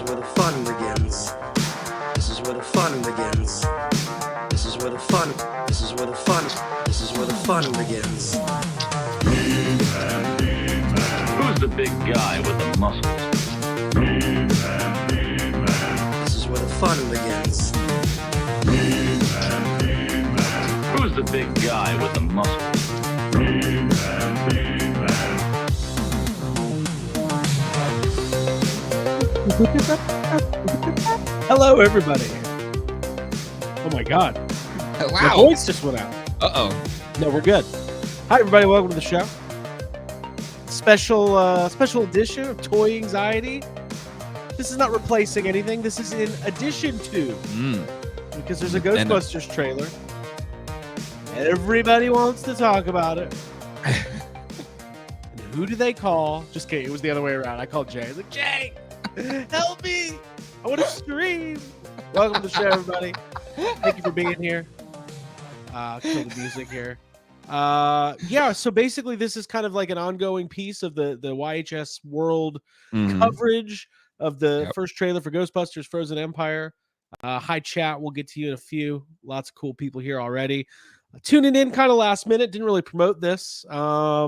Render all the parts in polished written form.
is where the fun begins. This is where the fun begins. This is where the fun. This is where the fun. This is where the fun begins. Who's the big guy with the muscles? This is where the fun begins. Who's the big guy with the muscles? Hello, everybody. Oh my God. Wow. My voice just went out. Uh-oh. No, we're good. Hi, everybody. Welcome to the show. Special edition of Toy Anxiety. This is not replacing anything. This is in addition to. Because there's a Ghostbusters trailer. Everybody wants to talk about it. And who do they call? Just kidding. It was the other way around. I called Jay. I was like, Jay, help me. I want to stream. Welcome to the show, everybody. Thank you for being here. Kill the music here. Yeah, so basically this is kind of like an ongoing piece of the YHS world coverage of the first trailer for Ghostbusters Frozen Empire. Hi chat, we'll get to you in a few. Lots of cool people here already. Tuning in kind of last minute, didn't really promote this. I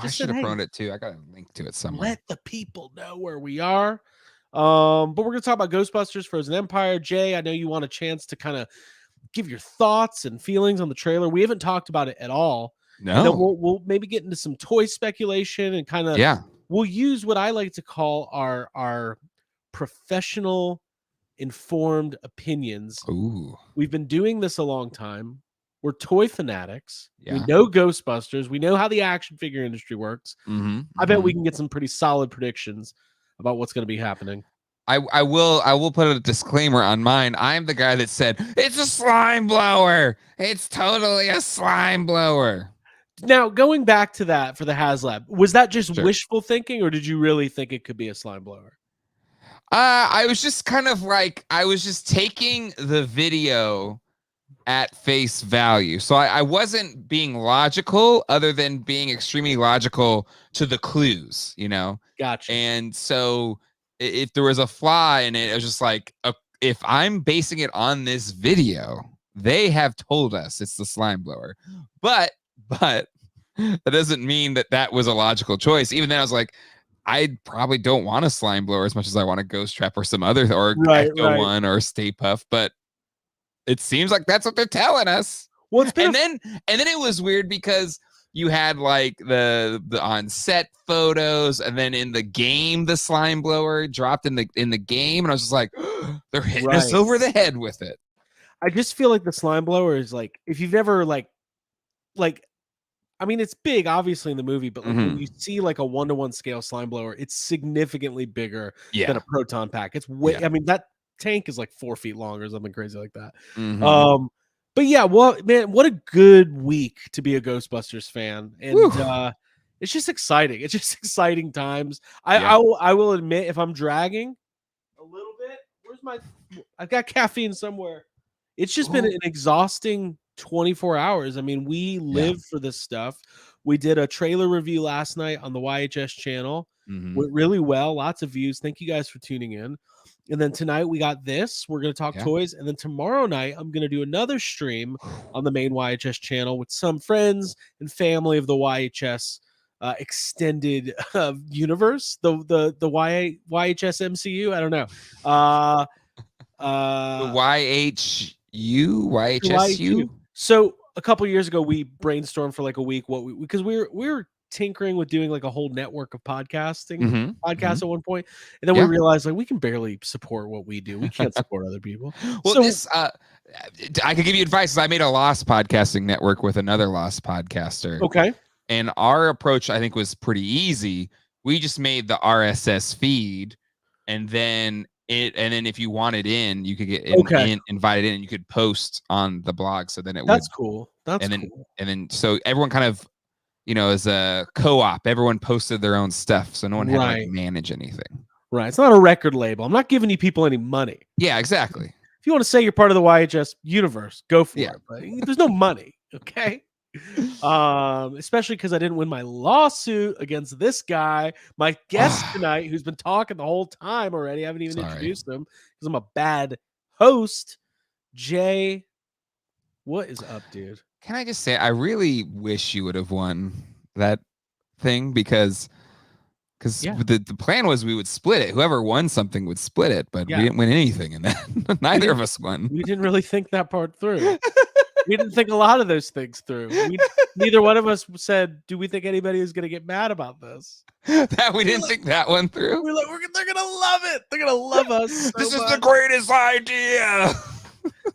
should have promoted it too. I got a link to it somewhere. Let the people know where we are. But we're going to talk about Ghostbusters Frozen Empire. Jay, I know you want a chance to kind of give your thoughts and feelings on the trailer. We haven't talked about it at all. No. And then we'll maybe get into some toy speculation and kind of we'll use what I like to call our professional informed opinions. Ooh. We've been doing this a long time. We're toy fanatics. Yeah. We know Ghostbusters. We know how the action figure industry works. I bet we can get some pretty solid predictions about what's going to be happening. I will put a disclaimer on mine. I'm the guy that said it's a slime blower. It's totally a slime blower. Now, going back to that for the Haslab, was that just wishful thinking, or did you really think it could be a slime blower? I was just kind of like, I was just taking the video at face value. So I wasn't being logical other than being extremely logical to the clues, you know? Gotcha. And so if there was a flaw in it, it was just like, if I'm basing it on this video, they have told us it's the slime blower. But that doesn't mean that was a logical choice. Even then I was like, I probably don't want a slime blower as much as I want a Ghost Trap or some other, or Ecto one or Stay Puft, but it seems like that's what they're telling us. Well, and then it was weird because you had like the on set photos, and then in the game the slime blower dropped in the game, and I was just like, they're hitting us over the head with it. I just feel like the slime blower is like, if you've never like I mean, it's big obviously in the movie, but like when you see like a 1-to-1 scale slime blower, it's significantly bigger than a proton pack. It's way I mean, that tank is like 4 feet long or something crazy like that. But yeah, well, man, what a good week to be a Ghostbusters fan. And it's just exciting. It's just exciting times. I will admit, if I'm dragging a little bit, I've got caffeine somewhere. It's just been an exhausting 24 hours. I mean, we live for this stuff. We did a trailer review last night on the YHS channel. Went really well. Lots of views. Thank you guys for tuning in. And then tonight we got this. We're going to talk toys. And then tomorrow night, I'm going to do another stream on the main YHS channel with some friends and family of the YHS extended universe, the YHS MCU. I don't know. The YHSU. So a couple years ago, we brainstormed for like a week because we were tinkering with doing like a whole network of podcasts at one point, and then we realized like we can barely support what we do. We can't support other people. Well, I could give you advice. I made a lost podcasting network with another lost podcaster. Okay. And our approach, I think, was pretty easy. We just made the RSS feed, and then if you wanted in, you could get invited in, and you could post on the blog. So then that's cool. That's cool. And then so everyone kind of, as a co-op, everyone posted their own stuff, so no one had to like manage anything. Right. It's not a record label. I'm not giving you people any money. Yeah, exactly. If you want to say you're part of the YHS universe, go for it. But there's no money. Okay. Especially because I didn't win my lawsuit against this guy, my guest tonight, who's been talking the whole time already. I haven't even introduced him because I'm a bad host. Jay, what is up, dude? Can I just say, I really wish you would have won that thing because the plan was we would split it. Whoever won something would split it, but we didn't win anything in that. Neither of us won. We didn't really think that part through. We didn't think a lot of those things through. Neither one of us said, do we think anybody is going to get mad about this? That we didn't think that one through. We're like, they're going to love it. They're going to love us. So this is the greatest idea.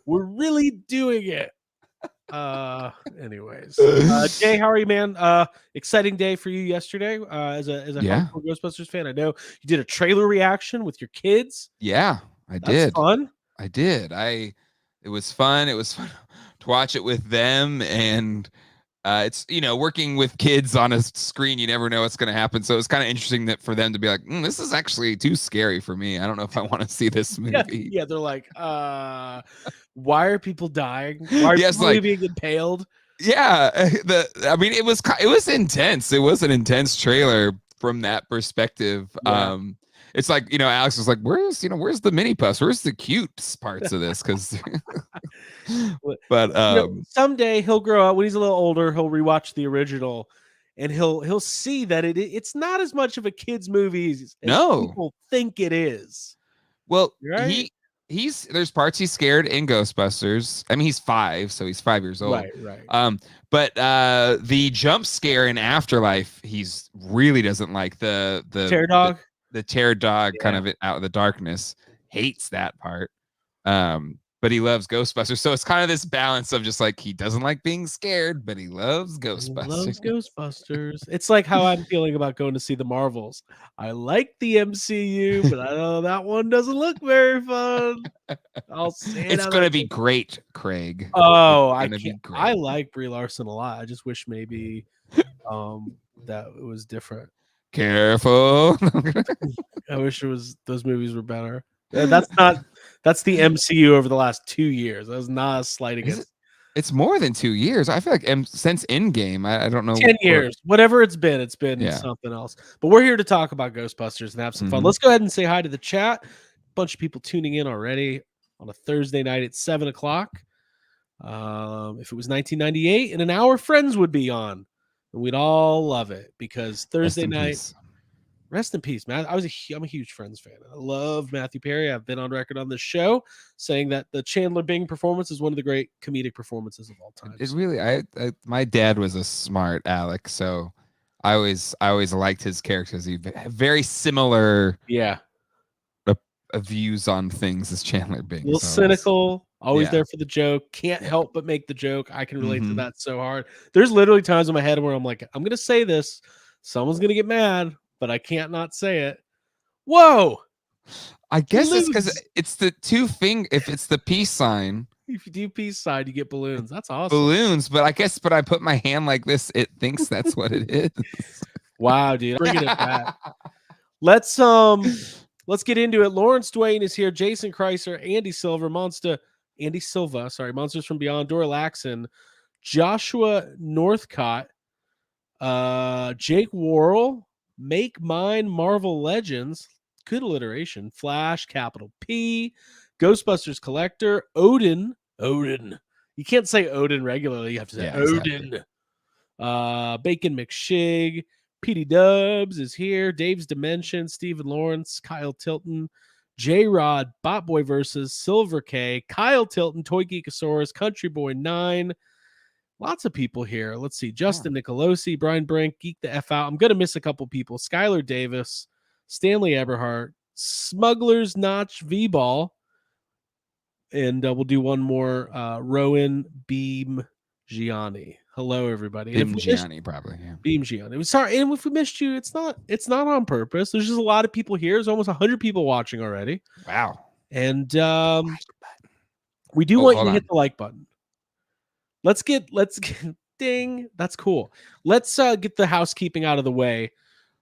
We're really doing it. Anyways, Jay, how are you, man? Exciting day for you yesterday. As a hardcore Ghostbusters fan, I know you did a trailer reaction with your kids. Yeah, That's did. Fun. I did. It was fun. It was fun to watch it with them, and it's working with kids on a screen. You never know what's going to happen. So it's kind of interesting that for them to be like, this is actually too scary for me. I don't know if I want to see this movie. Yeah, they're like, why are people dying? Why are people being impaled? Yeah, it was intense. It was an intense trailer from that perspective. Yeah. It's like, Alex was like, where's the mini puffs? Where's the cute parts of this? Because, but someday he'll grow up. When he's a little older, he'll rewatch the original, and he'll see that it's not as much of a kids' movie as people think it is. Well, right? There's parts he's scared in Ghostbusters. I mean, he's 5, so he's 5 years old. Right. But the jump scare in Afterlife, he's really doesn't like the terror dog. The terror dog kind of out of the darkness, hates that part. But he loves Ghostbusters. So it's kind of this balance of just like, he doesn't like being scared, but he loves Ghostbusters. It's like how I'm feeling about going to see the Marvels. I like the MCU, but I know that one doesn't look very fun. I'll say it's going to be great, Craig. Oh, I like Brie Larson a lot. I just wish maybe that it was different. Careful. I wish those movies were better. That's the MCU over the last 2 years. That was not a slight against. It's more than 2 years. I feel like since Endgame, I don't know. 10 years, whatever it's been something else. But we're here to talk about Ghostbusters and have some fun. Let's go ahead and say hi to the chat. A bunch of people tuning in already on a Thursday night at 7:00. If it was 1998, in an hour, Friends would be on. And we'd all love it because Thursday night. Rest in peace, man. I'm a huge Friends fan. I love Matthew Perry. I've been on record on this show saying that the Chandler Bing performance is one of the great comedic performances of all time. It's really, my dad was a smart Alec, so I always liked his characters. He very similar, views on things as Chandler Bing. A little cynical. Always there for the joke. Can't help but make the joke. I can relate to that so hard. There's literally times in my head where I'm like, I'm going to say this. Someone's going to get mad, but I can't not say it. Whoa. I guess it's because it's the if it's the peace sign. If you do peace sign, you get balloons. That's awesome. Balloons, but I put my hand like this. It thinks that's what it is. Wow, dude. Bringing it back. Let's get into it. Lawrence Dwayne is here. Jason Kreiser, Andy Silva, Monsters from Beyond, Dora Laxon, Joshua Northcott, Jake Worrell, Make Mine, Marvel Legends, good alliteration, Flash, capital P, Ghostbusters Collector, Odin. You can't say Odin regularly. You have to say Odin. Exactly. Bacon McShig, PD Dubs is here. Dave's Dimension, Stephen Lawrence, Kyle Tilton, J-Rod, Botboy versus Silver K, Kyle Tilton, Toy Geekosaurus, Country Boy 9. Lots of people here. Let's see. Justin Nicolosi, Brian Brink, Geek the F Out. I'm going to miss a couple people. Skylar Davis, Stanley Eberhardt, Smugglers Notch V-Ball. And we'll do one more. Rowan Beam Gianni. Hello, everybody. Beam Gianni, probably. Yeah. Beam Gianni. Sorry, and if we missed you, it's not on purpose. There's just a lot of people here. There's almost 100 people watching already. Wow. And we do want you to hit the like button. Let's get ding. That's cool. Let's get the housekeeping out of the way.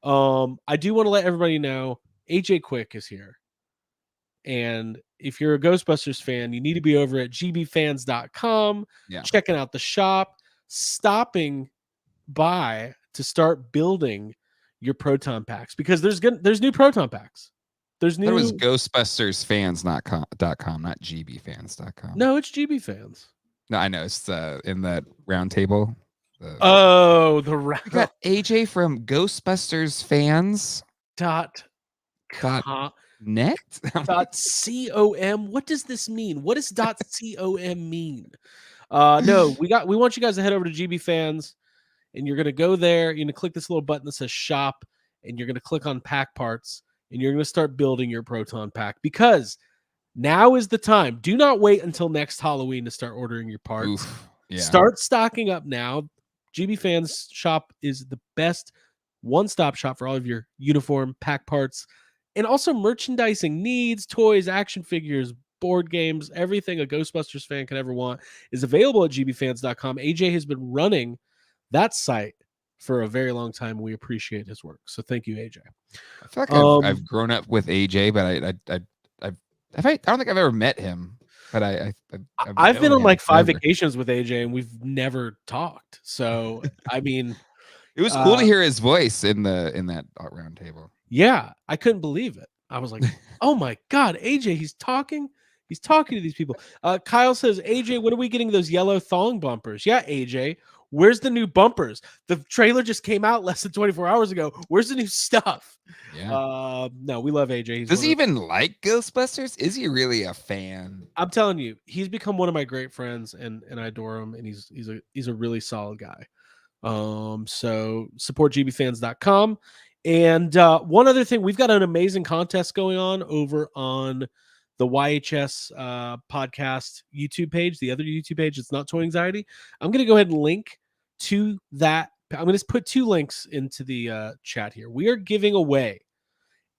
I do want to let everybody know AJ Quick is here. And if you're a Ghostbusters fan, you need to be over at gbfans.com, checking out the shop. stopping by to start building your proton packs, because there's new proton packs. There's That was new. GhostbustersFans.com, not GBFans.com. No, it's GB Fans. No, I know it's in that round table. Oh, the We got AJ from Ghostbusters Fans dot net dot com. What does this mean? What does .com mean? No, we want you guys to head over to GB Fans, and you're gonna go there. You're gonna click this little button that says shop, and you're gonna click on pack parts, and you're gonna start building your proton pack, because now is the time. Do not wait until next Halloween to start ordering your parts. Oof, yeah. Start stocking up now. GB Fans shop is the best one-stop shop for all of your uniform, pack parts, and also merchandising needs, toys, action figures, board games, everything a Ghostbusters fan could ever want is available at gbfans.com. AJ has been running that site for a very long time. We appreciate his work. So thank you, AJ. I feel like I've grown up with AJ, but I don't think I've ever met him. But I've been on like 5 vacations with AJ, and we've never talked. So I mean, it was cool to hear his voice in that round table. Yeah, I couldn't believe it. I was like, oh my God, AJ, he's talking to these people. Kyle says, AJ, when are we getting those yellow thong bumpers? Yeah, AJ, where's the new bumpers? The trailer just came out less than 24 hours ago. Where's the new stuff? Yeah. No, we love AJ. Does he even like Ghostbusters? Is he really a fan? I'm telling you, he's become one of my great friends, and I adore him, and he's a really solid guy. So support gbfans.com. And one other thing, we've got an amazing contest going on over on the YHS podcast YouTube page, the other YouTube page. It's not Toy Anxiety. I'm going to go ahead and link to that. I'm going to put 2 links into the chat here. We are giving away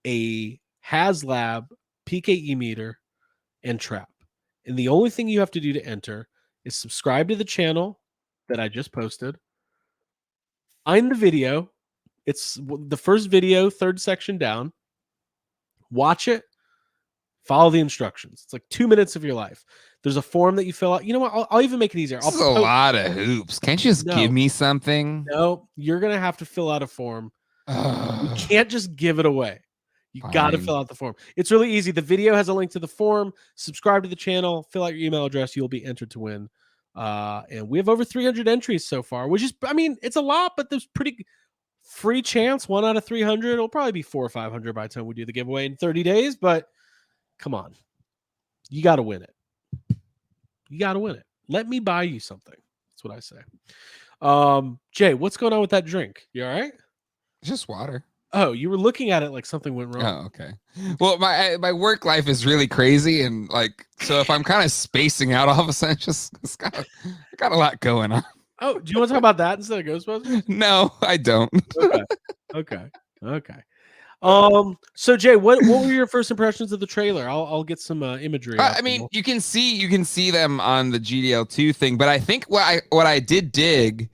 a Haslab PKE meter and trap. And the only thing you have to do to enter is subscribe to the channel that I just posted. Find the video. It's the first video, 3rd section down. Watch it. Follow the instructions. It's like 2 minutes of your life. There's a form that you fill out. You know what? I'll even make it easier. This is a lot of hoops. Can't you just give me something? No, you're going to have to fill out a form. You can't just give it away. You got to fill out the form. It's really easy. The video has a link to the form. Subscribe to the channel. Fill out your email address. You'll be entered to win. And we have over 300 entries so far, which is, I mean, it's a lot, but there's pretty free chance. 1 out of 300. It'll probably be 400 or 500 by the time we do the giveaway in 30 days. But come on, you got to win it. You got to win it. Let me buy you something. That's what I say. Jay, what's going on with that drink? You all right? It's just water. Oh, you were looking at it like something went wrong. Oh, okay. Well, my work life is really crazy, and like, so if I'm kind of spacing out all of a sudden, it's got a lot going on. Oh, do you want to talk about that instead of Ghostbusters? No, I don't. Okay. So Jay, what were your first impressions of the trailer? I'll get some imagery. I mean, you can see them on the GDL2 thing, but I think what I did dig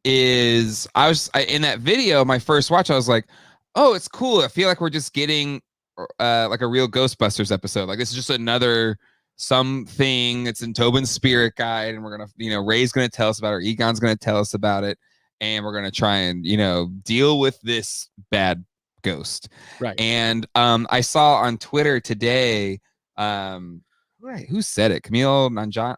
is in that video, my first watch, I was like, oh, it's cool. I feel like we're just getting like a real Ghostbusters episode. Like this is just another something that's in Tobin's spirit guide, and we're gonna, Ray's gonna tell us about it, or Egon's gonna tell us about it, and we're gonna try and deal with this bad ghost. Right. And I saw on Twitter today, who said it? Kumail Nanjiani.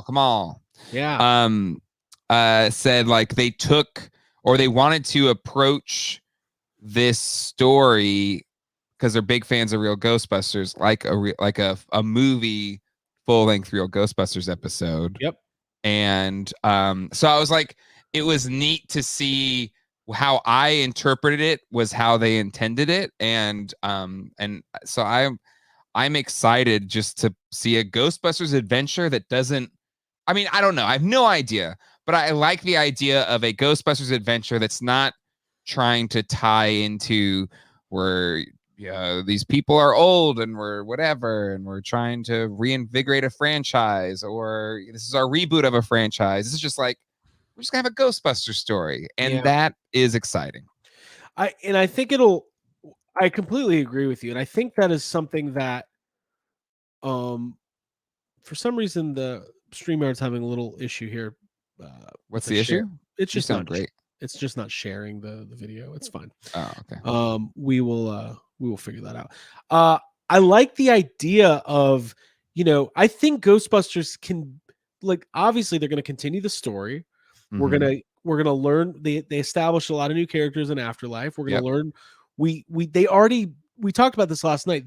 Kamal. Yeah. Said like they took, or they wanted to approach this story because they're big fans of Real Ghostbusters, like a movie full-length Real Ghostbusters episode. Yep. And so I was like, it was neat to see how I interpreted it was how they intended it, and so I'm excited just to see a Ghostbusters adventure that doesn't. I mean, I don't know. I have no idea, but I like the idea of a Ghostbusters adventure that's not trying to tie into where these people are old and we're whatever, and we're trying to reinvigorate a franchise, or this is our reboot of a franchise. This is just like, we're just gonna have a Ghostbusters story, and that is exciting. I completely agree with you, and I think that is something that, for some reason, the StreamYard's having a little issue here. What's with the share. issue? It's You just sound not. great. It's just not sharing the video. It's fine. Oh, okay. We will figure that out. I like the idea of, I think Ghostbusters can, like, obviously they're going to continue the story. We're Mhm. gonna learn. They established a lot of new characters in Afterlife. We're gonna Yep. learn. We talked about this last night.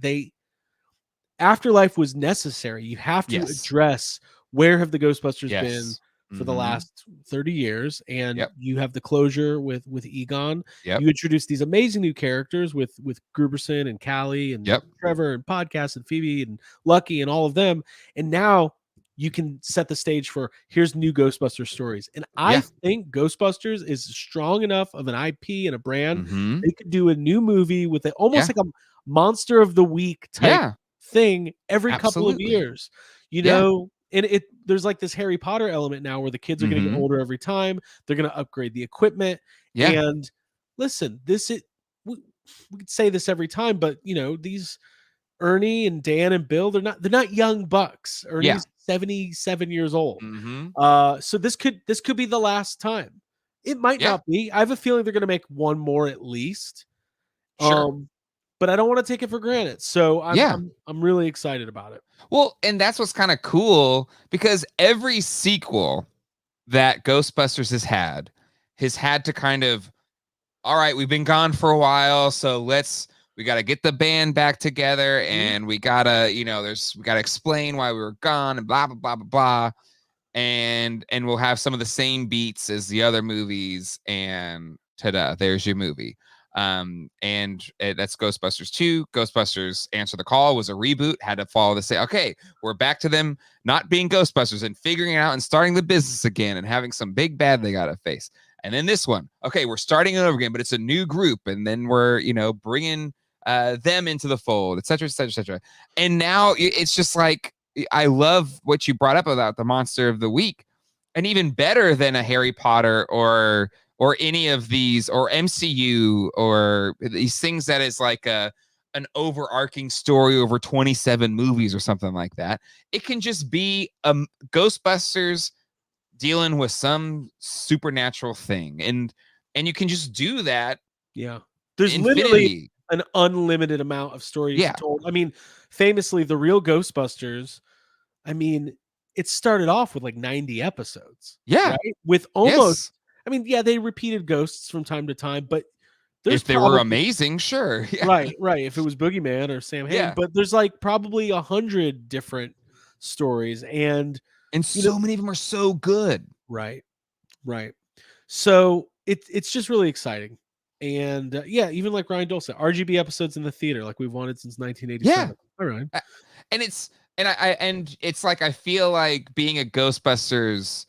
Afterlife was necessary. You have to Yes. address where have the Ghostbusters been Yes. for the Mhm. last 30 years, and Yep. you have the closure with Egon. Yep. You introduce these amazing new characters with Gruberson and Callie and Yep. Trevor and Podcast and Phoebe and Lucky and all of them, and now you can set the stage for here's new Ghostbusters stories. And I Yeah. think Ghostbusters is strong enough of an IP and a brand. Mhm. They could do a new movie with it, almost Yeah. like a Monster of the Week type Yeah. thing every couple of Absolutely. years, Yeah. and there's like this Harry Potter element now where the kids are going to get Mhm. older every time. They're going to upgrade the equipment. Yeah. And listen, we could say this every time, but these Ernie and Dan and Bill, they're not young bucks. Ernie's 77 years old. Mhm. So this could be the last time. It might Yeah. not be. I have a feeling they're going to make one more at least. Sure. But I don't want to take it for granted. So Yeah. I'm really excited about it. Well, and that's what's kind of cool because every sequel that Ghostbusters has had to kind of, all right, we've been gone for a while, so we got to get the band back together, and we gotta, we gotta explain why we were gone, and blah blah blah blah blah, and we'll have some of the same beats as the other movies, and ta-da, there's your movie. That's Ghostbusters 2. Ghostbusters Answer the Call was a reboot, had to follow the same. Okay, we're back to them not being Ghostbusters and figuring it out and starting the business again and having some big bad they gotta face. And then this one, okay, we're starting it over again, but it's a new group, and then we're bringing them into the fold, etc., etc., etc. And now it's just like, I love what you brought up about the Monster of the Week, and even better than a Harry Potter or any of these, or MCU, or these things that is like an overarching story over 27 movies or something like that. It can just be Ghostbusters dealing with some supernatural thing, and you can just do that. Yeah. There's Infinity. literally an unlimited amount of stories Yeah. told. I mean, famously, the real Ghostbusters, I mean, it started off with like 90 episodes. Yeah. Right? With almost, Yes. I mean, yeah, they repeated ghosts from time to time, but there's If they were amazing, sure. Yeah. right. If it was Boogeyman or Sam Hain, Yeah. but there's like probably 100 different stories, and so many of them are so good. Right. So it's just really exciting. And yeah, even like Ryan Dole said, RGB episodes in the theater, like we've wanted since 1987. Yeah. All right. And it's like, I feel like being a Ghostbusters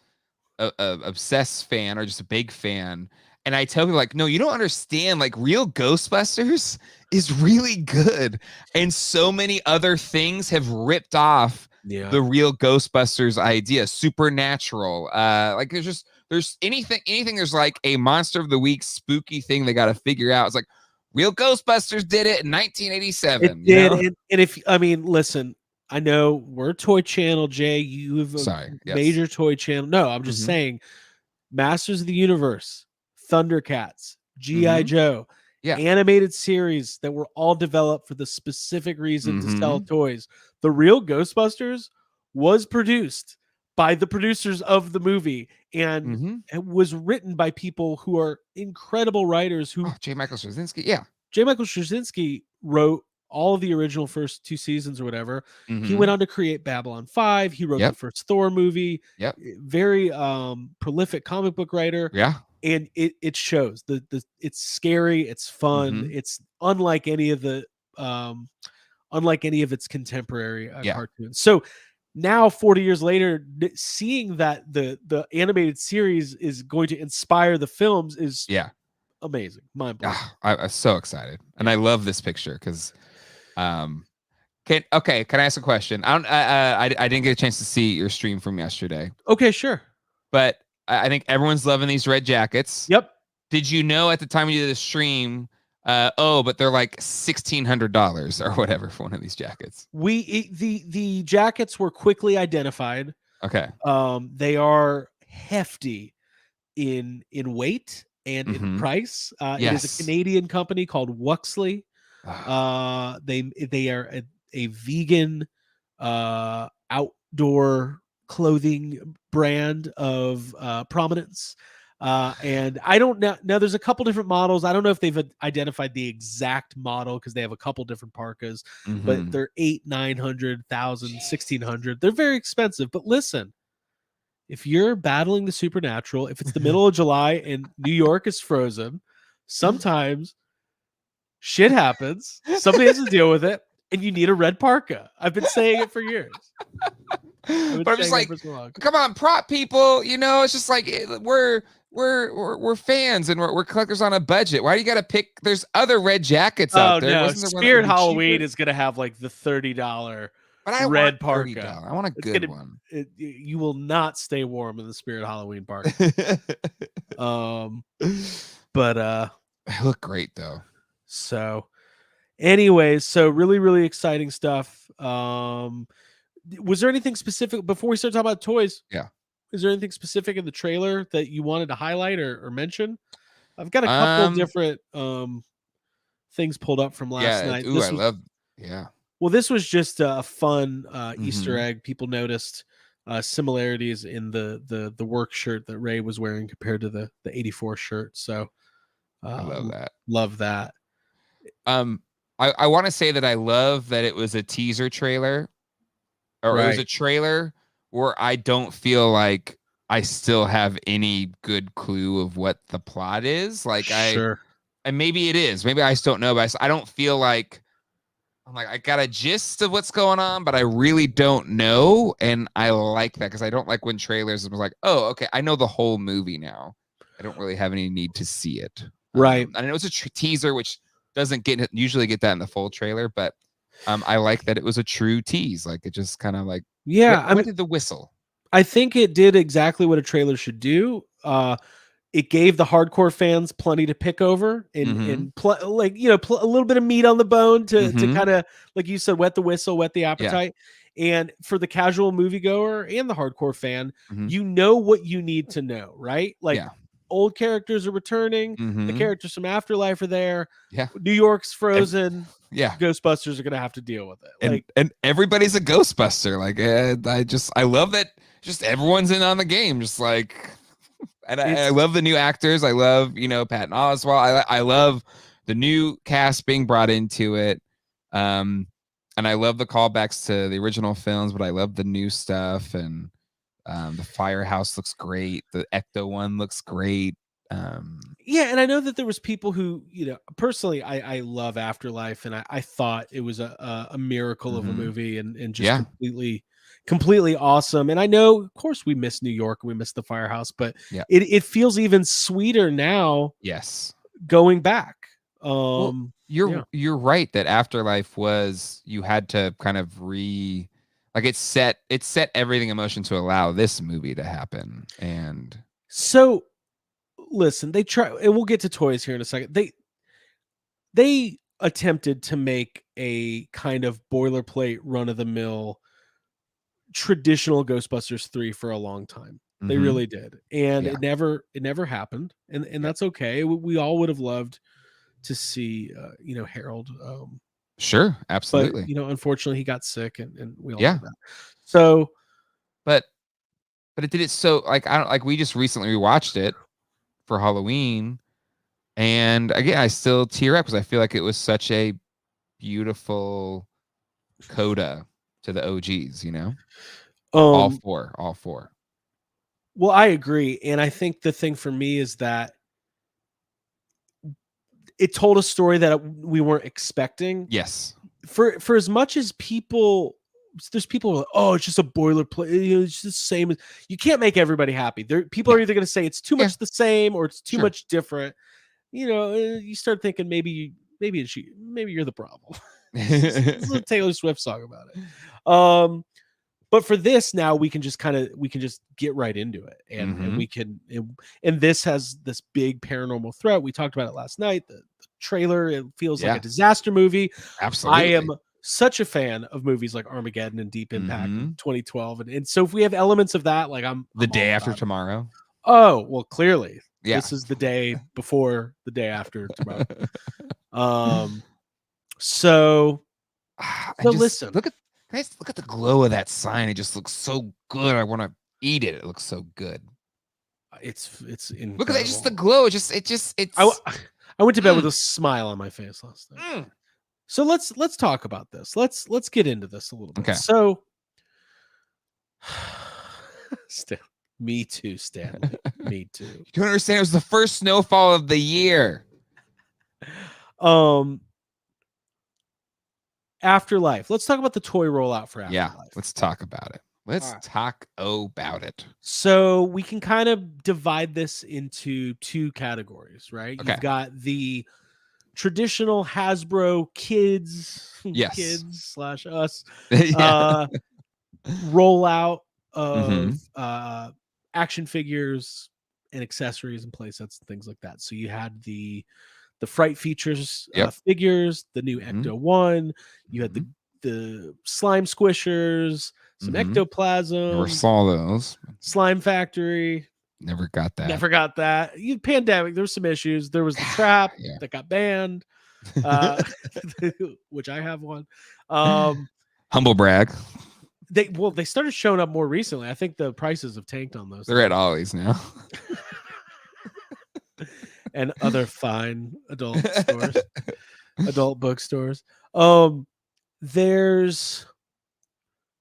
obsessed fan, or just a big fan, and I tell people, like, no, you don't understand, like, real Ghostbusters is really good, and so many other things have ripped off the real Ghostbusters idea. Supernatural, like there's anything there's like a Monster of the Week spooky thing they got to figure out. It's like, real Ghostbusters did it in 1987. It did. And listen, I know we're a toy channel, Jay. You have a major toy channel. No, I'm just saying, Masters of the Universe, Thundercats, G.I. Joe, animated series that were all developed for the specific reason to sell toys. The real Ghostbusters was produced by the producers of the movie, and it was written by people who are incredible writers. J. Michael Straczynski. Yeah. J. Michael Straczynski wrote all of the original first 2 seasons or whatever. He Mhm. went on to create Babylon 5. He wrote the first Thor movie. Yep. Very prolific comic book writer. Yeah. And it shows. It's scary, it's fun. It's unlike any of its contemporary cartoons. So now 40 years later, seeing that the animated series is going to inspire the films is amazing. Mind blowing. I'm so excited, and I love this picture because, can I ask a question? I didn't get a chance to see your stream from yesterday. Okay, sure. But I think everyone's loving these red jackets. Yep. Did you know at the time you did the stream? But they're like $1,600 or whatever for one of these jackets. The jackets were quickly identified. Okay. They are hefty in weight and in price. It is a Yes. Canadian company called Wuxley. They are a vegan outdoor clothing brand of prominence. And I don't know. Now, there's a couple different models. I don't know if they've identified the exact model because they have a couple different parkas, but they're 800, 900, 1,000, 1,600. They're very expensive. But listen, if you're battling the supernatural, if it's the middle of July and New York is frozen, sometimes shit happens. Somebody has to deal with it, and you need a red parka. I've been saying it for years. But I'm just like, come on, prop people. You know, it's just like we're fans and we're collectors on a budget. Why do you got to pick? There's other red jackets out there. No, Wasn't there one that Spirit would be Halloween cheaper? is gonna have like the $30 But I red want parka. $30. I want a good one. You will not stay warm in the Spirit Halloween parka. But they look great though. So, anyways, so really, really exciting stuff. Was there anything specific before we start talking about toys? Yeah. Is there anything specific in the trailer that you wanted to highlight or mention? I've got a couple different things pulled up from last night. Well, this was just a fun Easter egg. People noticed similarities in the work shirt that Ray was wearing compared to the 84 shirt. So I love that. Love that. I want to say that I love that it was a teaser trailer, or it was a trailer where I don't feel like I still have any good clue of what the plot is. Like and maybe it is, maybe I just don't know, but I don't feel like I got a gist of what's going on, but I really don't know. And I like that because I don't like when trailers was like, oh, okay, I know the whole movie now. I don't really have any need to see it. Right. And it was a teaser, which doesn't usually get that in the full trailer, but I like that it was a true tease. Like it just kind of like, went to the whistle. I think it did exactly what a trailer should do. It gave the hardcore fans plenty to pick over and a little bit of meat on the bone to kind of, like you said, wet the whistle, wet the appetite. Yeah. And for the casual moviegoer and the hardcore fan, you know what you need to know, right? Like old characters are returning. The characters from Afterlife are there. Yeah. New York's frozen. Ghostbusters are going to have to deal with it. And everybody's a Ghostbuster. Like, I love that just everyone's in on the game. Just like, and I love the new actors. I love, Patton Oswalt. I love the new cast being brought into it. And I love the callbacks to the original films, but I love the new stuff. And the Firehouse looks great. The Ecto one looks great. And I know that there was people who, personally, I love Afterlife, and I thought it was a miracle of a movie and just completely awesome. And I know, of course, we miss New York and we miss the Firehouse, but it feels even sweeter now. Yes, going back. You're right that Afterlife was, you had to kind of it set everything in motion to allow this movie to happen. And so listen, they try, and we'll get to toys here in a second. They attempted to make a kind of boilerplate run-of-the-mill traditional Ghostbusters 3 for a long time. They really did. And it never happened. And that's okay. We all would have loved to see Harold. Sure, absolutely. But unfortunately he got sick and we all know that. So but it did it so we just recently rewatched it for Halloween, and again I still tear up because I feel like it was such a beautiful coda to the OGs, all four. Well, I agree, and I think the thing for me is that it told a story that we weren't expecting. Yes, for as much as there's people who are like, oh, it's just a boilerplate. It's just the same. You can't make everybody happy. People are either going to say it's too much the same or it's too much different. You start thinking maybe you're the problem. This is a Taylor Swift song about it. But for this now, we can just get right into it, and we can. And this has this big paranormal threat. We talked about it last night. The trailer, it feels like a disaster movie. Absolutely. I am such a fan of movies like Armageddon and Deep Impact in 2012. And so if we have elements of that, like I'm The Day all After about it. Tomorrow. Oh, well, clearly. Yeah. This is the day before the day after tomorrow. So listen. Look at the glow of that sign. It just looks so good. I want to eat it. It looks so good. It's incredible. Look at that, just the glow. It's I went to bed with a smile on my face last night. So let's talk about this. Let's get into this a little bit. Okay. So me too, Stanley. Me too. You don't understand. It was the first snowfall of the year. Afterlife. Let's talk about the toy rollout for Afterlife. Yeah, let's talk about it. Let's talk about it. So we can kind of divide this into two categories, right? Okay. You've got the traditional Hasbro kids / us rollout of action figures and accessories and playsets and things like that. So you had the Fright Features figures, the new Ecto 1. You had the slime squishers, some ectoplasm. Never saw those. Slime Factory. Never got that. Never got that. Pandemic. There were some issues. There was the trap that got banned, which I have one. Humble brag. They started showing up more recently. I think the prices have tanked on those. They're at Ollie's now. And other fine adult stores, adult bookstores. There's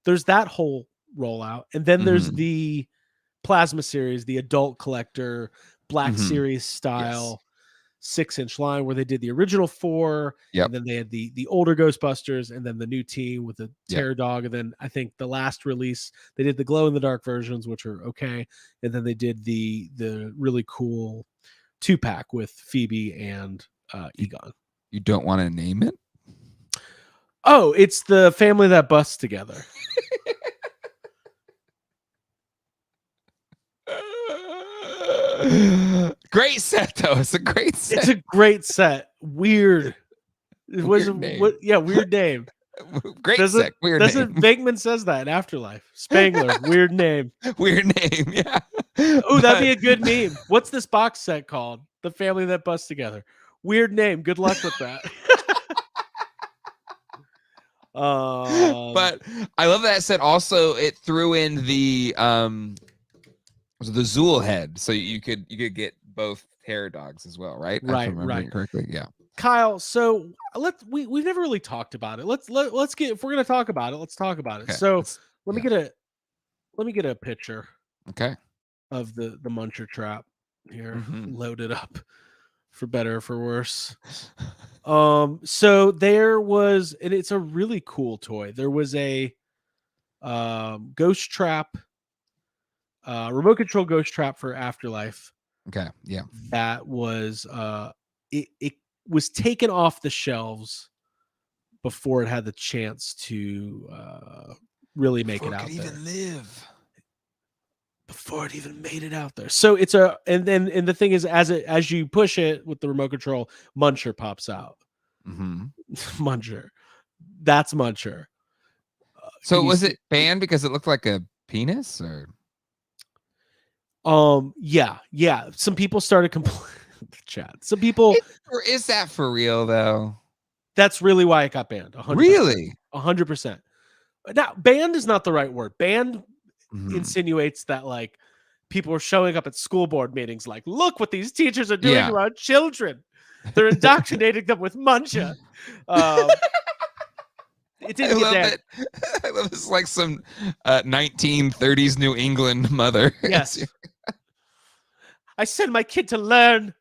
that whole rollout, and then there's the plasma series, the adult collector Black Series style 6-inch line where they did the original 4, and then they had the older Ghostbusters, and then the new team with the Terror Dog, and then I think the last release they did the glow in the dark versions, which are okay, and then they did the really cool 2-pack with Phoebe and Egon. You don't want to name it? Oh, it's the family that busts together. Great set, though. It's a great set. It's a great set. Weird. It was name. Weird name. Great set. Weird name. Venkman says that in Afterlife. Spangler. Weird name. Weird name. Yeah. Oh, that'd be a good meme. What's this box set called? The family that busts together. Weird name. Good luck with that. But I love that set. Also, it threw in the Zool head, so you could get both Terror Dogs as well, right? Right. Correctly, yeah. Kyle, so we've never really talked about it. Let's get, if we're gonna talk about it, let's talk about it. Okay, so let me get a picture. Okay. Of the Muncher trap here, loaded up for better or for worse. So there was, and it's a really cool toy. There was a ghost trap, remote control ghost trap for Afterlife. Okay, yeah. That was it was taken off the shelves before it had the chance to really make it out there. Even live. Before it even made it out there. So it's and the thing is, as you push it with the remote control, Muncher pops out. Muncher. That's Muncher. So was it banned because it looked like a penis, or? Yeah. Some people started complaining. Chat. Some people. Or is that for real though? That's really why it got banned. 100%. Really? 100%. Now, banned is not the right word. Banned insinuates that like people are showing up at school board meetings like, look what these teachers are doing around children. They're indoctrinating them with Muncher. It didn't get that. I love this, like some 1930s New England mother. Yes. I sent my kid to learn.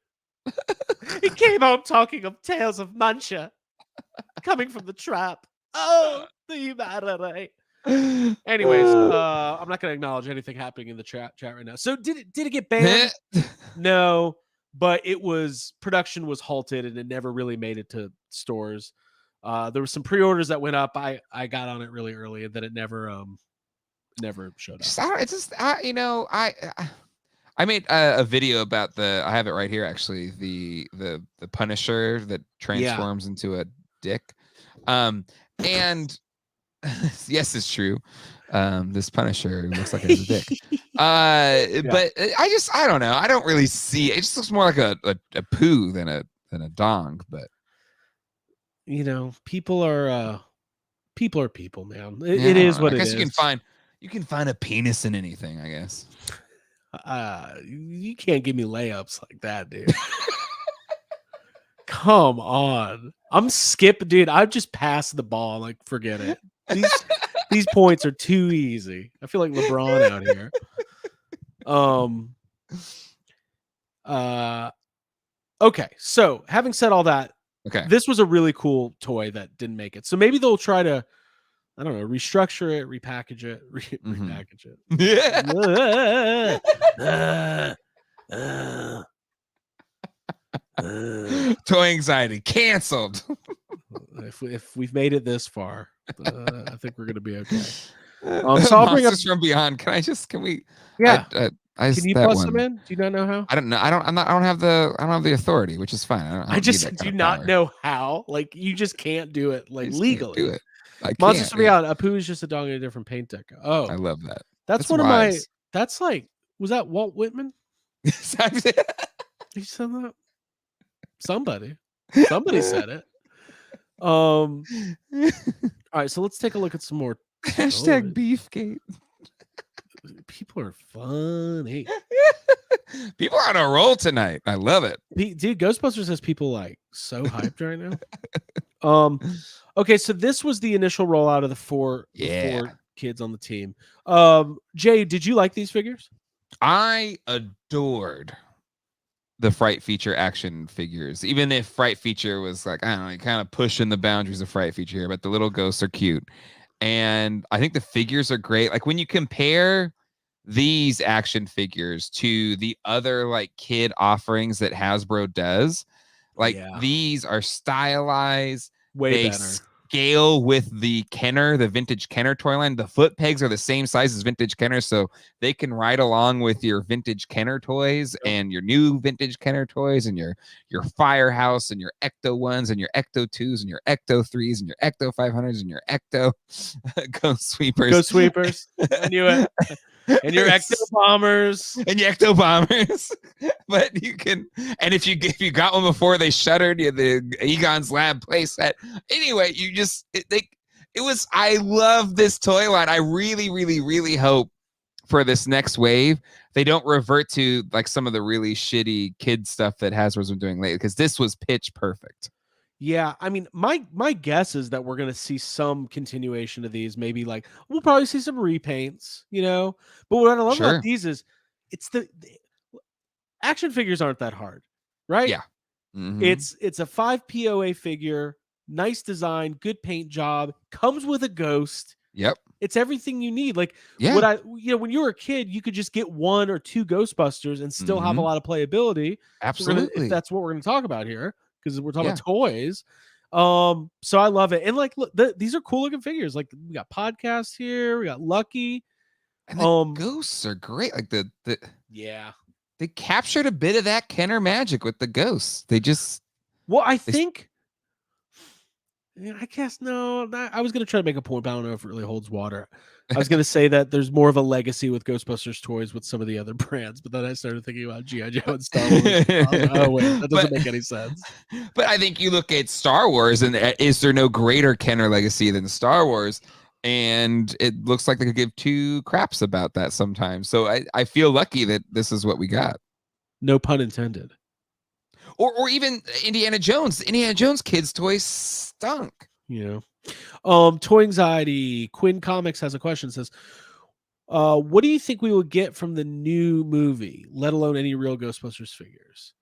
He came home talking of tales of Muncher coming from the trap. Oh, the humanity. Anyways, I'm not going to acknowledge anything happening in the chat right now. So did it get banned? No, but production was halted and it never really made it to stores. There were some pre-orders that went up. I got on it really early, and then it never showed up. I made a video about I have it right here actually, the Punisher that transforms into a dick. And yes, it's true. This Punisher looks like he has a dick. But I don't know. I don't really see it. It just looks more like a poo than a dong. But people are people, man. It is what I it guess is. you can find a penis in anything, I guess. You can't give me layups like that, dude. Come on. I'm skipping, dude. I've just passed the ball. Like, forget it. These points are too easy. I feel like LeBron out here. Okay. So having said all that, this was a really cool toy that didn't make it. So maybe they'll try to, I don't know, restructure it, repackage it, repackage it. Toy anxiety canceled. If we've made it this far, I think we're gonna be okay. So I'll bring up from Beyond. Can we? Yeah. Can you plus them in? Do you not know how? I don't know. I don't have the authority, which is fine. I just do not know how. Like, you just can't do it legally. Do it. Monsters from Beyond. Apu is just a dog in a different paint deck. Oh, I love that. That's one wise. Of my. That's like. Was that Walt Whitman? He said that. Somebody said it. All right, so let's take a look at some more. Hashtag Beefgate. People are funny. People are on a roll tonight. I love it. Dude, Ghostbusters has people like so hyped right now. Okay, so this was the initial rollout of the four kids on the team. Jay, did you like these figures? I adored the Fright Feature action figures, even if Fright Feature was like, I don't know, kind of pushing the boundaries of Fright Feature here, but the little ghosts are cute. And I think the figures are great. Like, when you compare these action figures to the other like kid offerings that Hasbro does, like these are stylized, way better. Scale with the Kenner, the vintage Kenner toy line. The foot pegs are the same size as vintage Kenner, so they can ride along with your vintage Kenner toys and your new vintage Kenner toys and your Firehouse and your Ecto ones and your Ecto 2s and your Ecto 3s and your Ecto 500s and your Ecto Ghost Sweepers. Ghost Sweepers. I knew it. And your Ecto Bombers. And your Ecto Bombers. But you can, and if you got one before they shuttered the Egon's Lab playset. Anyway, I love this toy line. I really, really, really hope for this next wave they don't revert to like some of the really shitty kid stuff that Hasbro's been doing lately, because this was pitch perfect. Yeah, I mean, my guess is that we're going to see some continuation of these. Maybe like we'll probably see some repaints, But what I love about these is it's the action figures aren't that hard, right? Yeah. Mm-hmm. It's a 5 POA figure, nice design, good paint job, comes with a ghost. Yep. It's everything you need. Like when you were a kid, you could just get 1 or 2 Ghostbusters and still have a lot of playability. Absolutely. If that's what we're going to talk about here, because we're talking about toys. So I love it. And like, look, these are cool looking figures. Like, we got Podcast here, we got Lucky. And the ghosts are great. Like they captured a bit of that Kenner magic with the ghosts. I guess no. I was going to try to make a point, but I don't know if it really holds water. I was going to say that there's more of a legacy with Ghostbusters toys with some of the other brands, but then I started thinking about G.I. Joe and Star Wars. Oh, wait, that doesn't make any sense. But I think you look at Star Wars, and is there no greater Kenner legacy than Star Wars? And it looks like they could give 2 craps about that sometimes. So I feel lucky that this is what we got. No pun intended. Or even Indiana Jones. The Indiana Jones kids' toys stunk. Toy Anxiety. Quinn Comics has a question. Says, what do you think we will get from the new movie, let alone any real Ghostbusters figures?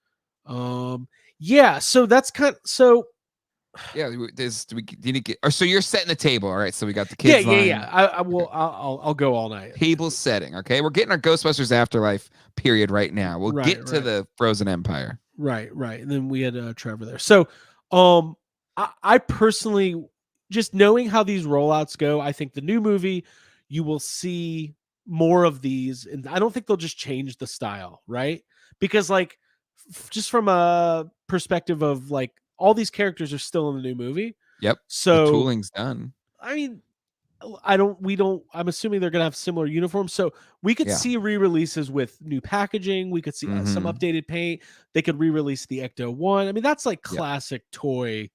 Yeah, so that's so so you're setting the table. All right, so we got the kids line. I will. I'll go all night. Table setting. Okay, we're getting our Ghostbusters Afterlife period right now. We'll get to the Frozen Empire. Right. And then we had Trevor there. So, I personally, just knowing how these rollouts go, I think the new movie, you will see more of these, and I don't think they'll just change the style, right? Because just from a perspective of like all these characters are still in the new movie, Yep. So the tooling's done. I mean, I'm assuming they're gonna have similar uniforms. So we could Yeah. see re-releases with new packaging. We could see some Mhm. updated paint. They could re-release the Ecto 1. I mean, that's like Yeah. classic toy.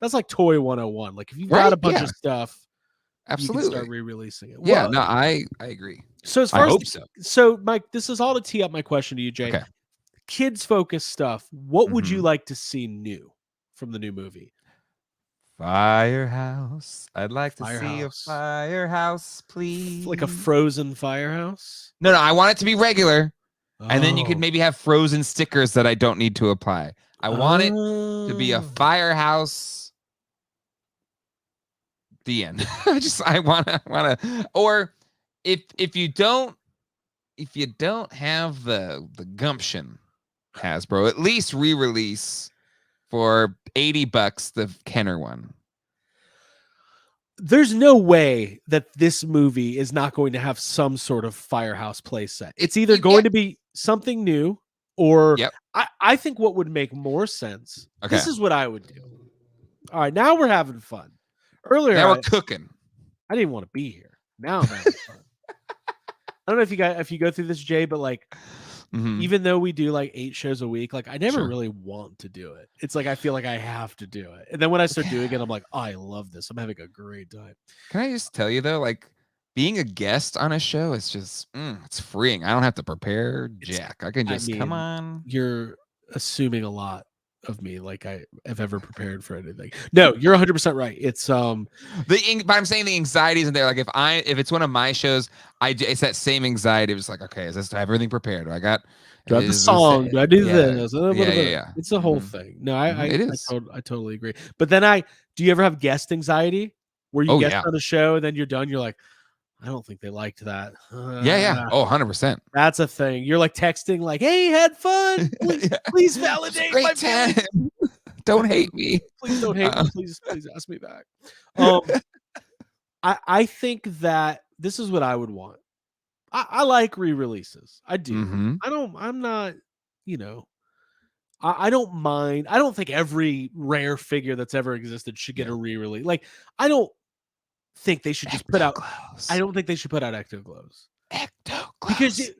That's like toy 101. Like if you've Right, got a bunch yeah. of stuff, you can Absolutely. start re-releasing it. Yeah, Well, no, I agree. so as I far as hope so. so Mike, this is all to tee up my question to you, Jay. Okay. Kids focused stuff. What would you Mhm. like to see new from the new movie? Firehouse. I'd like to see a Firehouse. firehouse, please. Like a frozen firehouse? No, I want it to be regular. And then you could Oh. maybe have frozen stickers that I don't need to apply. I want it to be a Oh. firehouse. The end. I wanna or if you don't have the gumption, Hasbro, at least re-release for $80 the Kenner one. There's no way that this movie is not going to have some sort of Firehouse playset. It's either going to be something new or Yep. I think what would make more sense. Okay. This is what I would do. All right, now we're having fun. Earlier, Now we're cooking. I didn't want to be here. Now I'm having fun. I don't know if you go through this, Jay, but like even though we do like 8 shows a week, like I never really want to do it. It's like I feel like I have to do it. And then when I start doing it, I'm like, oh, I love this. I'm having a great time. Can I just tell you though, like being a guest on a show is just it's freeing. I don't have to prepare jack. I can just come on. You're assuming a lot of me, like I have ever prepared for anything. No, you're 100% right. It's but I'm saying the anxiety isn't there. Like if it's one of my shows, it's that same anxiety. It's like, okay, is this, do I have everything prepared? Do I have the song? Do I do this? Yeah. It's the whole thing. No, It is. I totally agree. But then do you ever have guest anxiety where you guest on a show and then you're done? You're like, I don't think they liked that. Yeah. Oh, 100%. That's a thing. You're like texting, like, "Hey, had fun. Please validate my time. Don't hate me. Please don't hate me. Please ask me back." I think that this is what I would want. I like re-releases. I do. I'm not. I don't mind. I don't think every rare figure that's ever existed should get a re-release. Like, I don't think they should just put out. I don't think they should put out Ecto glows. Ecto glows. Because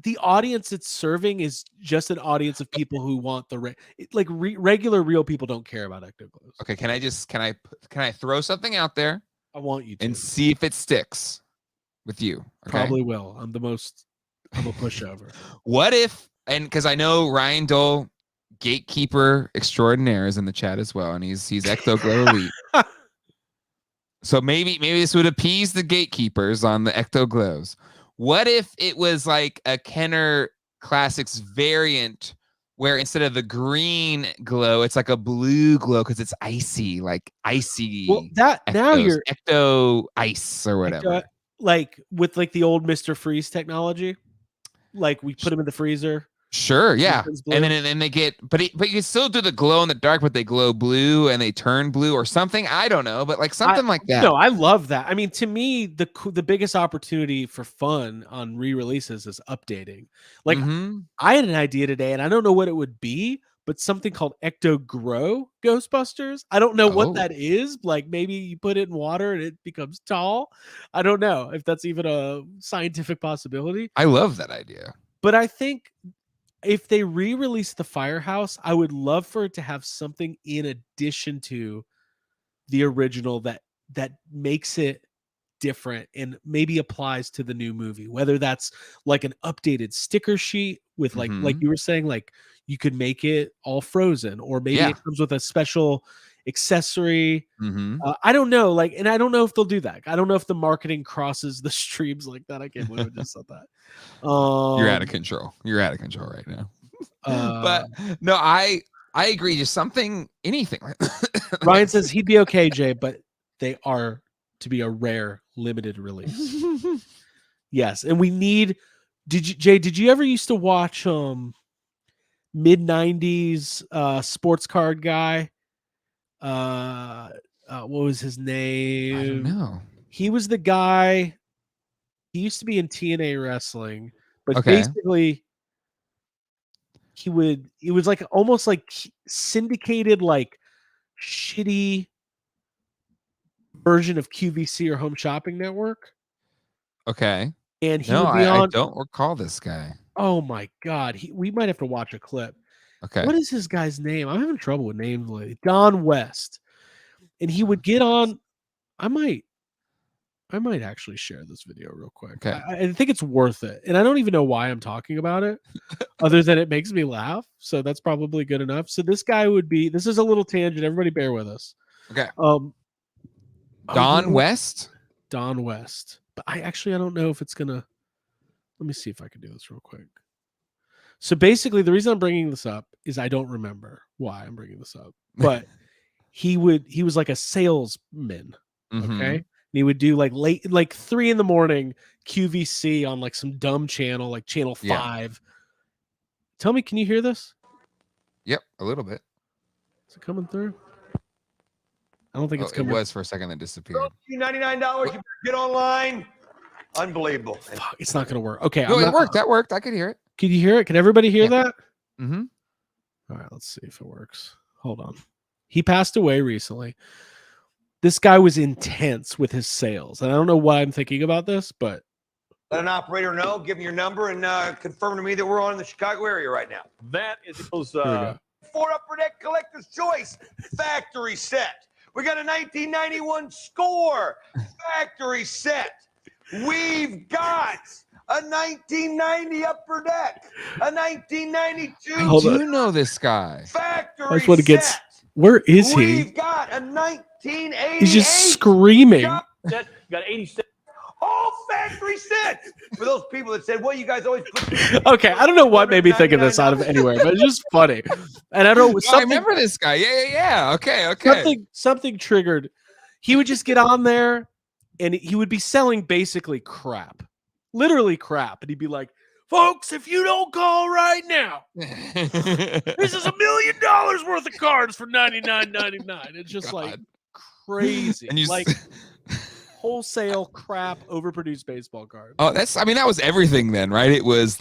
the audience it's serving is just an audience of people who want regular real people don't care about Ecto glows. Okay, can I throw something out there? I want you to and see if it sticks with you. Okay? Probably will. I'm a pushover. What if, and because I know Ryan Dole, gatekeeper extraordinaire, is in the chat as well, and he's Ecto Glow Elite. So maybe this would appease the gatekeepers on the Ecto Glows. What if it was like a Kenner Classics variant where instead of the green glow, it's like a blue glow because it's icy, like icy. Well, now you're Ecto ice or whatever. Like with like the old Mr. Freeze technology. Like we put them in the freezer. Sure, yeah. And then they get, but you can still do the glow in the dark, but they glow blue and they turn blue or something. I don't know, but like something like that. No, I love that. I mean, to me, the biggest opportunity for fun on re-releases is updating. Like I had an idea today, and I don't know what it would be, but something called Ecto Grow Ghostbusters. I don't know what that is. Like maybe you put it in water and it becomes tall. I don't know if that's even a scientific possibility. I love that idea. But I think if they re-release the Firehouse, I would love for it to have something in addition to the original that makes it different and maybe applies to the new movie. Whether that's like an updated sticker sheet with like you were saying, like you could make it all frozen, or maybe it comes with a special accessory. I don't know, and I don't know if they'll do that. I don't know if the marketing crosses the streams like that. I can't believe I just said that. You're out of control. You're out of control right now. But no, I agree. Just anything. Ryan says he'd be okay, Jay, but they are to be a rare limited release. Yes, and we need. Did you ever used to watch mid-90s sports card guy? What was his name? I don't know. He was the guy. He used to be in TNA wrestling, but basically it was like almost like syndicated, like shitty version of QVC or Home Shopping Network. Okay. And he No, would be I on. don't recall this guy. Oh my God. We might have to watch a clip. Okay. What is this guy's name? I'm having trouble with names lately. Don West. And he would get on. I might actually share this video real quick. Okay. I think it's worth it. And I don't even know why I'm talking about it other than it makes me laugh. So that's probably good enough. So this guy would be, this is a little tangent. Everybody bear with us. Okay. Don West? Don West. But I don't know if it's going to, let me see if I can do this real quick. So basically the reason I'm bringing this up is I don't remember why I'm bringing this up, but he was like a salesman. Okay. And he would do like late, like 3 a.m. QVC on like some dumb channel, like channel 5. Yeah. Tell me, can you hear this? Yep. A little bit. Is it coming through? I don't think it's coming. It was for a second that disappeared. $99. You better get online. Unbelievable. Fuck, it's not going to work. Okay. No, it worked. That worked. I could hear it. Can you hear it? Can everybody hear that? Mm-hmm. All right. Let's see if it works. Hold on. He passed away recently. This guy was intense with his sales. And I don't know why I'm thinking about this, but. Let an operator know. Give me your number and confirm to me that we're on in the Chicago area right now. That is those Ford Upper Deck Collector's Choice factory set. We got a 1991 Score factory set. We've got a 1990 Upper Deck, a 1992. I do know this guy. Factory That's what it gets. set. Where is he? We've got a 1988. He's just screaming. set. Got 86. All factory set. For those people that said, well, you guys always put. Okay, I don't know what made me think of this out of anywhere, but it's just funny. And I don't know. I remember this guy. Yeah. Okay. Something triggered. He would just get on there and he would be selling basically crap. Literally crap. And he'd be like, folks, if you don't call right now, this is $1 million worth of cards for $99.99. It's just like crazy. And you like wholesale crap overproduced baseball cards. Oh, that was everything then, right? It was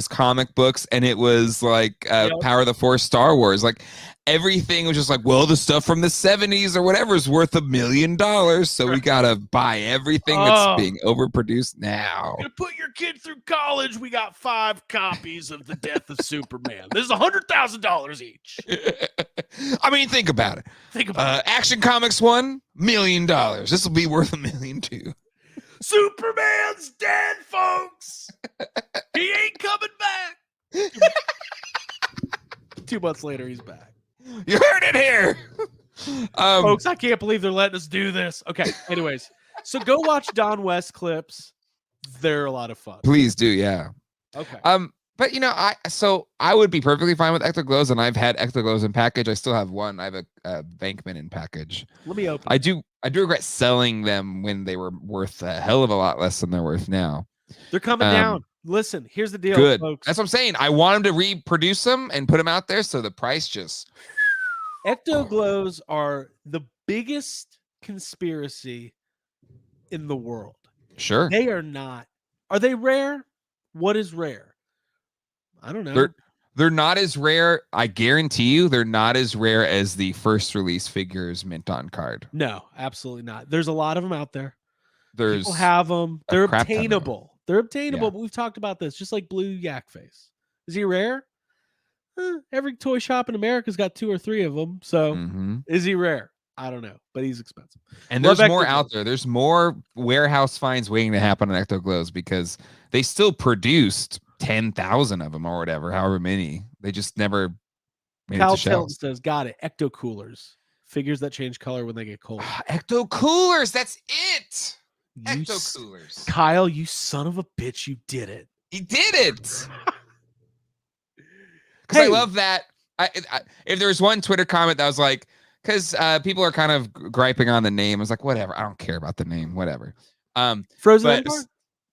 comic books, and it was like Power of the Force, Star Wars. Like everything was just like, well, the stuff from the 70s or whatever is worth $1 million, so we gotta buy everything that's being overproduced now. To put your kid through college, we got 5 copies of The Death of Superman. This is $100,000 each. I mean, think about it. Action Comics 1, $1 million. This will be worth $1 million too. Superman's dead, folks. He ain't coming back. 2 months later, he's back. You heard it here. Folks, I can't believe they're letting us do this. Okay, anyways. So go watch Don West clips. They're a lot of fun. Please do, yeah. Okay. But I would be perfectly fine with Ecto Glows, and I've had Ecto Glows in package. I still have one. I have a Bankman in package. Let me open. I do regret selling them when they were worth a hell of a lot less than they're worth now. They're coming down. Listen, here's the deal, good. Folks. That's what I'm saying. I want them to reproduce them and put them out there so the price just. Ecto Glows are the biggest conspiracy in the world. Sure. They are not. Are they rare? What is rare? I don't know. They're not as rare. I guarantee you they're not as rare as the first release figures mint on card. No, absolutely not. There's a lot of them out there. People have them. They're obtainable. They're obtainable, Yeah. But we've talked about this, just like Blue Yak Face. Is he rare? Every toy shop in America's got 2 or 3 of them. So is he rare? I don't know, but he's expensive. And there's more out there. There's more warehouse finds waiting to happen on Ecto Glows because they still produced 10,000 of them or whatever, however many. They just never made Cal it to shelves. says, got it. Ecto Coolers. Figures that change color when they get cold. Ecto Coolers. That's it. Ecto Coolers. Kyle, you son of a bitch. You did it. He did it. Because I love that. If there's one Twitter comment that was like, because people are kind of griping on the name. I was like, whatever. I don't care about the name. Whatever. Frozen.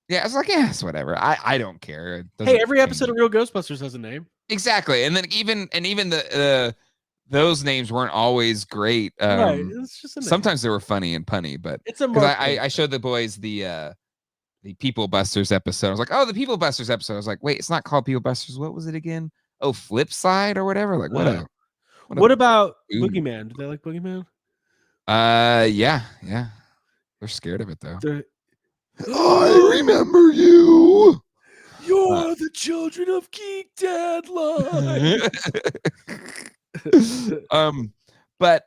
Yeah, I was like, yes, whatever. I don't care. Hey, every episode of Real Ghostbusters has a name. Exactly. And then even the those names weren't always great. Right. It's just a name. Sometimes they were funny and punny, but it's a I showed the boys the People Busters episode. I was like, oh, the People Busters episode. I was like, wait, it's not called People Busters. What was it again? Oh, Flip Side or whatever. Like, whatever. What about Ooh. Boogeyman? Do they like Boogeyman? Yeah. They're scared of it though. They're- I remember you. You're the children of Geek Deadline. But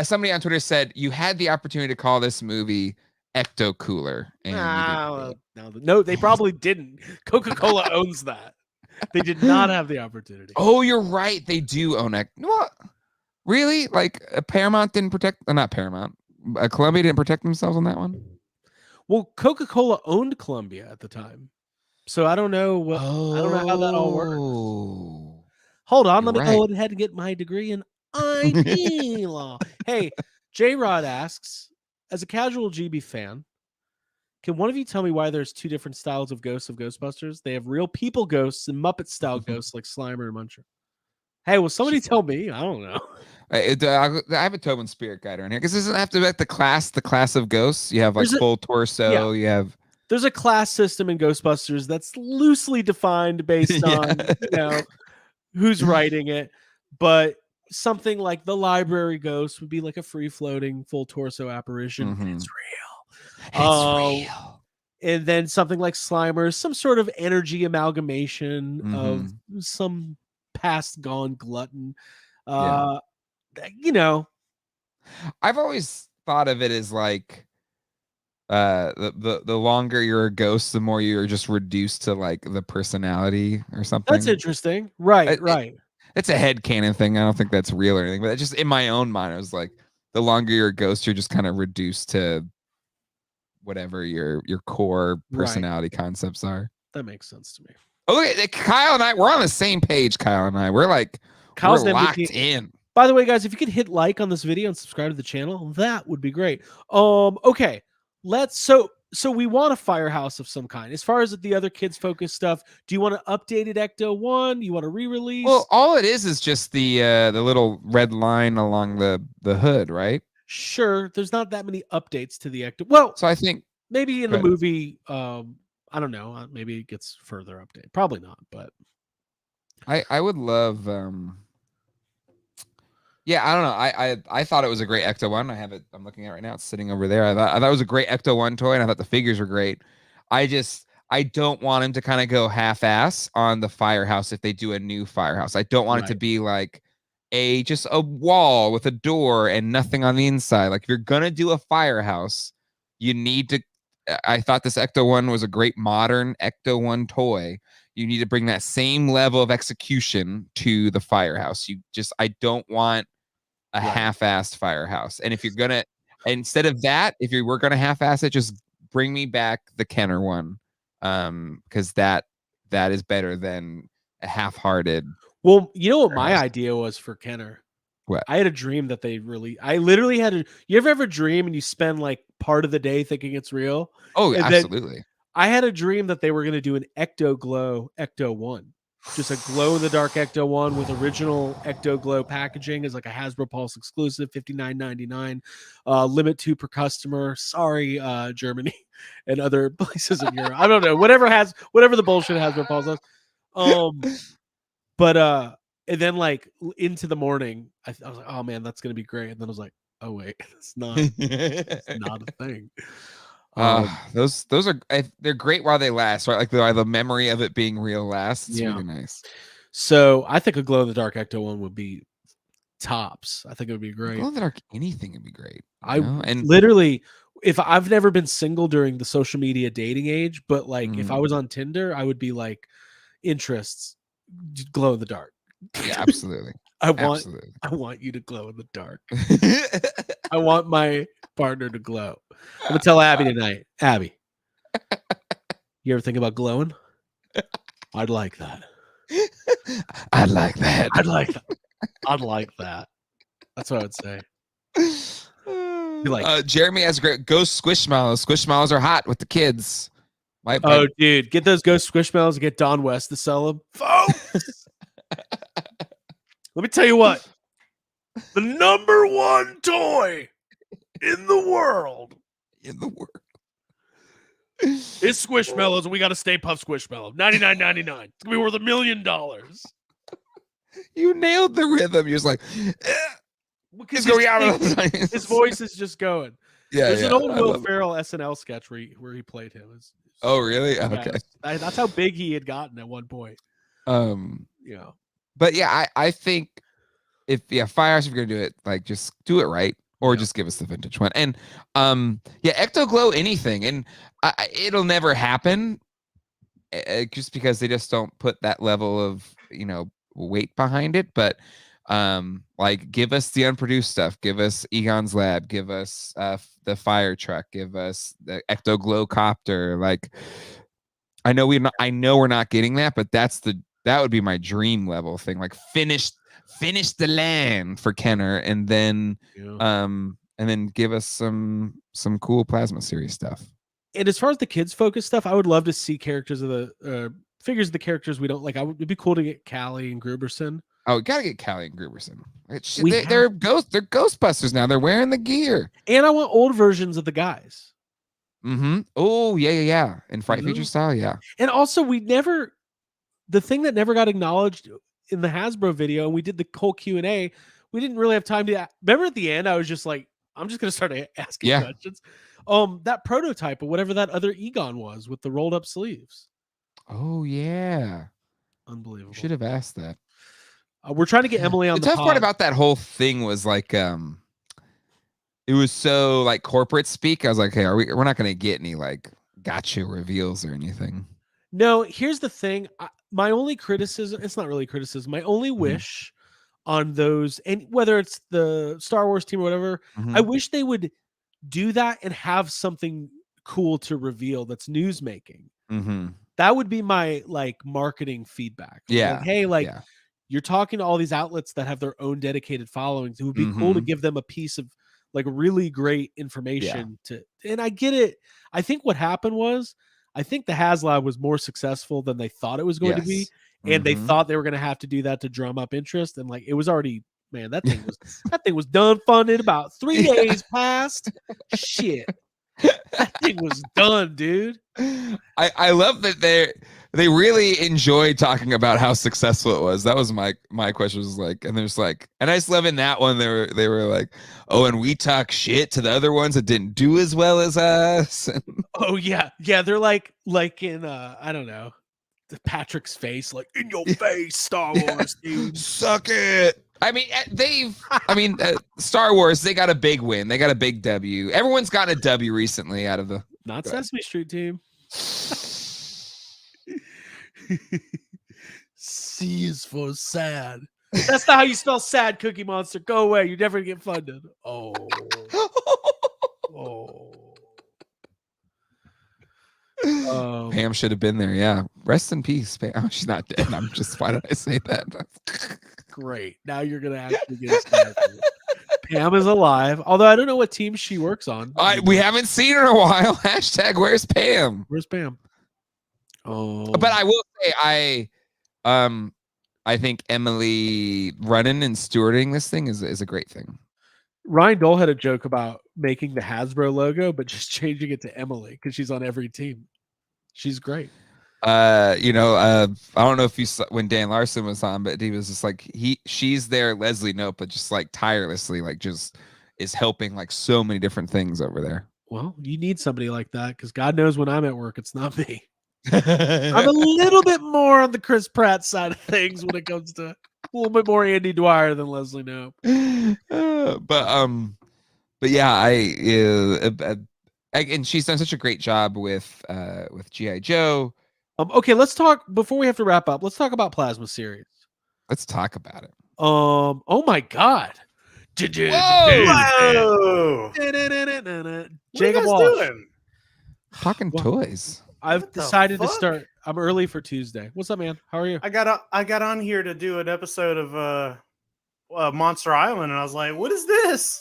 somebody on Twitter said you had the opportunity to call this movie Ecto Cooler, and you didn't. No, they probably didn't. Coca-Cola owns that. They did not have the opportunity. Oh, you're right. They do own Ecto. What? Really? Like Paramount didn't protect? Not Paramount. Columbia didn't protect themselves on that one. Well, Coca-Cola owned Columbia at the time, so I don't know what. I don't know how that all works. Hold on, let me go ahead and get my degree in IP law. Hey, J-Rod asks, as a casual GB fan, can one of you tell me why there's two different styles of ghosts of Ghostbusters? They have real people ghosts and Muppet-style ghosts like Slimer and Muncher. Hey, will somebody tell me? I don't know. I have a Tobin Spirit Guide on here because doesn't have to be like the class of ghosts. You have like full torso. You have. There's a class system in Ghostbusters that's loosely defined based on who's writing it, but something like the library ghost would be like a free-floating full torso apparition. It's real. It's real. And then something like Slimer is some sort of energy amalgamation of some past gone glutton. I've always thought of it as like the longer you're a ghost, the more you're just reduced to like the personality or something. That's interesting. Right. It's a headcanon thing. I don't think that's real or anything, but just in my own mind, I was like, the longer you're a ghost, you're just kind of reduced to whatever your core personality concepts are. That makes sense to me. Okay, Kyle and I, we're on the same page. Kyle and I, we're locked in. By the way, guys, if you could hit like on this video and subscribe to the channel, that would be great. Okay, so we want a Firehouse of some kind. As far as the other kids focused stuff, do you want to updated Ecto 1? You want to re-release? Well, all it is just the little red line along the hood, right? Sure. There's not that many updates to the Ecto. Well, so I think maybe in the movie, I don't know. Maybe it gets further updated. Probably not, but I would love. Yeah, I don't know. I thought it was a great Ecto 1. I have it. I'm looking at it right now. It's sitting over there. I thought it was a great Ecto 1 toy, and I thought the figures were great. I don't want him to kind of go half-ass on the Firehouse if they do a new Firehouse. I don't want it to be like just a wall with a door and nothing on the inside. Like if you're gonna do a Firehouse, you need to. I thought this Ecto 1 was a great modern Ecto 1 toy. You need to bring that same level of execution to the Firehouse. I don't want a half-assed Firehouse. And if you're gonna, instead of that, if you were gonna half-ass it, just bring me back the Kenner one, because that is better than a half-hearted. Well, you know what my idea was for Kenner? What? I had a dream that I literally had you ever dream and you spend like part of the day thinking it's real? Oh, and absolutely. I had a dream that they were going to do an Ecto Glow Ecto 1. Just a glow-in-the-dark Ecto 1 with original Ecto Glow packaging as like a Hasbro Pulse exclusive, $59.99, limit 2 per customer. Sorry, Germany and other places in Europe. I don't know. Whatever the bullshit Hasbro Pulse does. And then like into the morning, I was like, oh man, that's gonna be great. And then I was like, oh wait, it's not. It's not a thing. Those are they're great while they last, right? Like the memory of it being real lasts. It's really nice. So I think a glow in the dark Ecto 1 would be tops. I think it would be great. Glow in the dark, anything would be great. And literally, if I've never been single during the social media dating age, but like if I was on Tinder, I would be like, interests, glow in the dark. Yeah, absolutely. I want you to glow in the dark. I want my partner to glow. I'm gonna tell Abby tonight. Abby, you ever think about glowing? I'd like that. I'd like that. I'd like that. I'd like that. That's what I would say. Be like, Jeremy has great ghost squishmallows. Squishmallows are hot with the kids. Dude, get those ghost squishmallows and get Don West to sell them. Folks, let me tell you what. The number one toy in the world is Squishmallows, and we got a Stay Puft Squishmallow. $99.99. It's gonna be worth $1 million. You nailed the rhythm. You're just like, Because it's going out. his voice is just going. Yeah, There's yeah. an old I Will love it. Ferrell SNL sketch where he played him. Oh, really? Yeah, Okay. that's how big he had gotten at one point. Yeah. But yeah, I think Firehouse, if you're gonna do it, like just do it right, or just give us the vintage one. And Ecto Glow anything, and it'll never happen, just because they just don't put that level of weight behind it. But like, give us the unproduced stuff, give us Egon's Lab, give us the fire truck, give us the Ecto Glow copter. Like, I know we're not getting that, but that would be my dream level thing. Like, finish the land for Kenner, and then give us some cool Plasma series stuff. And as far as the kids focused stuff, I would love to see characters of the figures of the characters we don't like. It'd be cool to get Callie and Gruberson. Oh, we gotta get Callie and Gruberson. They're Ghostbusters now. They're wearing the gear. And I want old versions of the guys. Mm-hmm. Oh, yeah. In Fright Feature style, yeah. And also, the thing that never got acknowledged in the Hasbro video, and we did the whole Q&A, we didn't really have time to remember at the end. I was just like, I'm just gonna start asking questions. That prototype of whatever that other Egon was with the rolled up sleeves. Oh yeah, unbelievable. You should have asked that. We're trying to get Emily on the tough pod. part about that whole thing was like, it was so like corporate speak. I was like, hey, we're not gonna get any like gotcha reveals or anything. No, here's the thing. My only criticism, it's not really criticism, my only wish on those, and whether it's the Star Wars team or whatever, I wish they would do that and have something cool to reveal that's news making. That would be my like marketing feedback. Yeah. Like, hey, you're talking to all these outlets that have their own dedicated followings. It would be cool to give them a piece of like really great information and I get it. I think what happened was, I think the Haslab was more successful than they thought it was going to be. And they thought they were going to have to do that to drum up interest. And like, it was already, man, that thing was done funded about 3 days past. Shit. That thing was done, dude. I love that they really enjoyed talking about how successful it was. That was my question, was like, and there's like, and I just love in that one, they were like, oh, and we talk shit to the other ones that didn't do as well as us. Oh yeah. They're like in I don't know, Patrick's face, like, in your face, Star Wars, dude. Suck it. I mean, Star Wars, they got a big win. They got a big W. Everyone's got a W recently out of the... Not Sesame Street team. C is for sad. That's not how you spell sad, Cookie Monster. Go away. You never get funded. Oh. Pam should have been there. Yeah. Rest in peace, Pam. Oh, she's not dead. I'm just, why did I say that? Great. Now you're going to actually get us. Pam is alive. Although I don't know what team she works on. We haven't seen her in a while. Hashtag where's Pam? Where's Pam? Oh. But I will say, I think Emily running and stewarding this thing is a great thing. Ryan Dole had a joke about making the Hasbro logo, but just changing it to Emily because she's on every team. She's great. I don't know if you saw when Dan Larson was on, but he was just like, she's there, Leslie Knope, but just like tirelessly, like just is helping like so many different things over there. Well, you need somebody like that because God knows when I'm at work, it's not me. I'm a little bit more on the Chris Pratt side of things when it comes to a little bit more Andy Dwyer than Leslie Knope. But yeah, and she's done such a great job with G.I. Joe. Okay, let's talk before we have to wrap up. Let's talk about Plasma series. Let's talk about it. Oh my God. Whoa! Jacob Walsh. Talking toys. I've decided to start. I'm early for Tuesday. What's up, man? How are you? I got on here to do an episode of Monster Island, and I was like, "What is this?"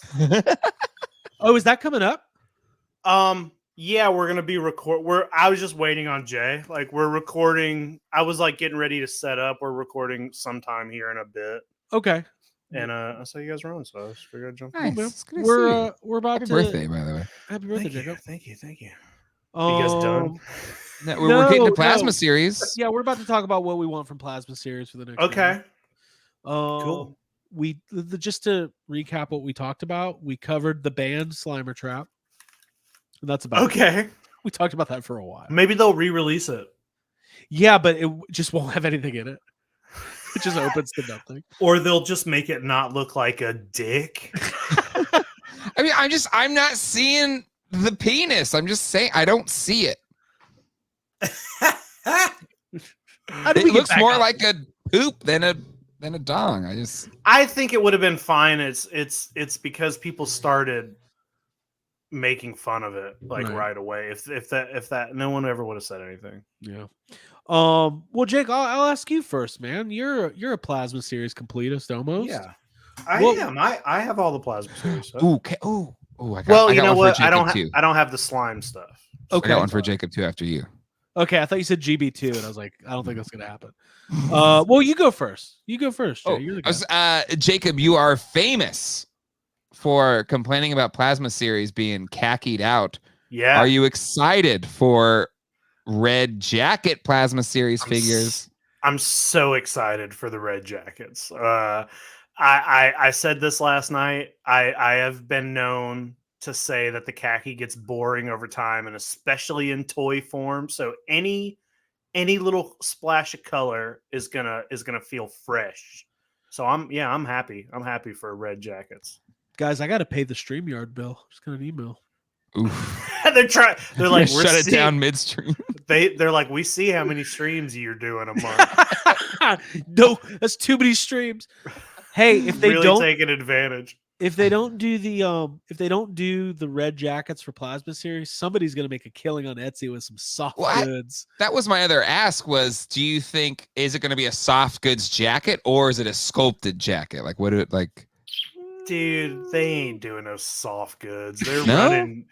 Oh, is that coming up? Yeah, we're gonna be I was just waiting on Jay. Like, we're recording. I was like getting ready to set up. We're recording sometime here in a bit. Okay. And I saw you guys were on, so I just figured I'd jump Nice. in. We're about Happy to birthday, by the way. Happy birthday, Jacob. Thank you. You guys done? We're getting to Plasma series. Yeah, we're about to talk about what we want from Plasma series for the next Okay. year. Cool. Just to recap what we talked about, we covered the band Slimer Trap. And that's about it. Okay. We talked about that for a while. Maybe they'll re-release it. Yeah, but it just won't have anything in it. It just opens to nothing. Or they'll just make it not look like a dick. I mean, I'm not seeing the penis. I'm just saying I don't see it. It looks more like a poop than a dong. I think it would have been fine. It's because people started making fun of it right away. If that no one ever would have said anything. Yeah. Well, Jake, I'll ask you first, man. You're a Plasma series completist almost. Yeah, I am. I have all the Plasma series. Stuff. I got you know one what? for I Jacob don't have the slime stuff. Okay, I got one for Jacob too after you. Okay, I thought you said GB2, and I was like, I don't think that's gonna happen. Well, you go first. You go first. Jay. You're the guy. Jacob, you are famous for complaining about Plasma series being khakied out. Yeah. Are you excited for Red Jacket Plasma series figures? I'm so excited for the Red Jackets. I said this last night. I have been known to say that the khaki gets boring over time, and especially in toy form. So any little splash of color is gonna feel fresh. So I'm happy. I'm happy for Red Jackets. Guys, I got to pay the StreamYard bill. Just got an email. Oof. They're like, shut it down midstream. They're like, we see how many streams you're doing a month. No, that's too many streams. Hey, if they really don't taking advantage. If they don't do the Red Jackets for Plasma series, somebody's gonna make a killing on Etsy with some soft goods. That was my other ask was, do you think, is it going to be a soft goods jacket or is it a sculpted jacket? Like, what do it like? Dude, they ain't doing no soft goods. They're No? running.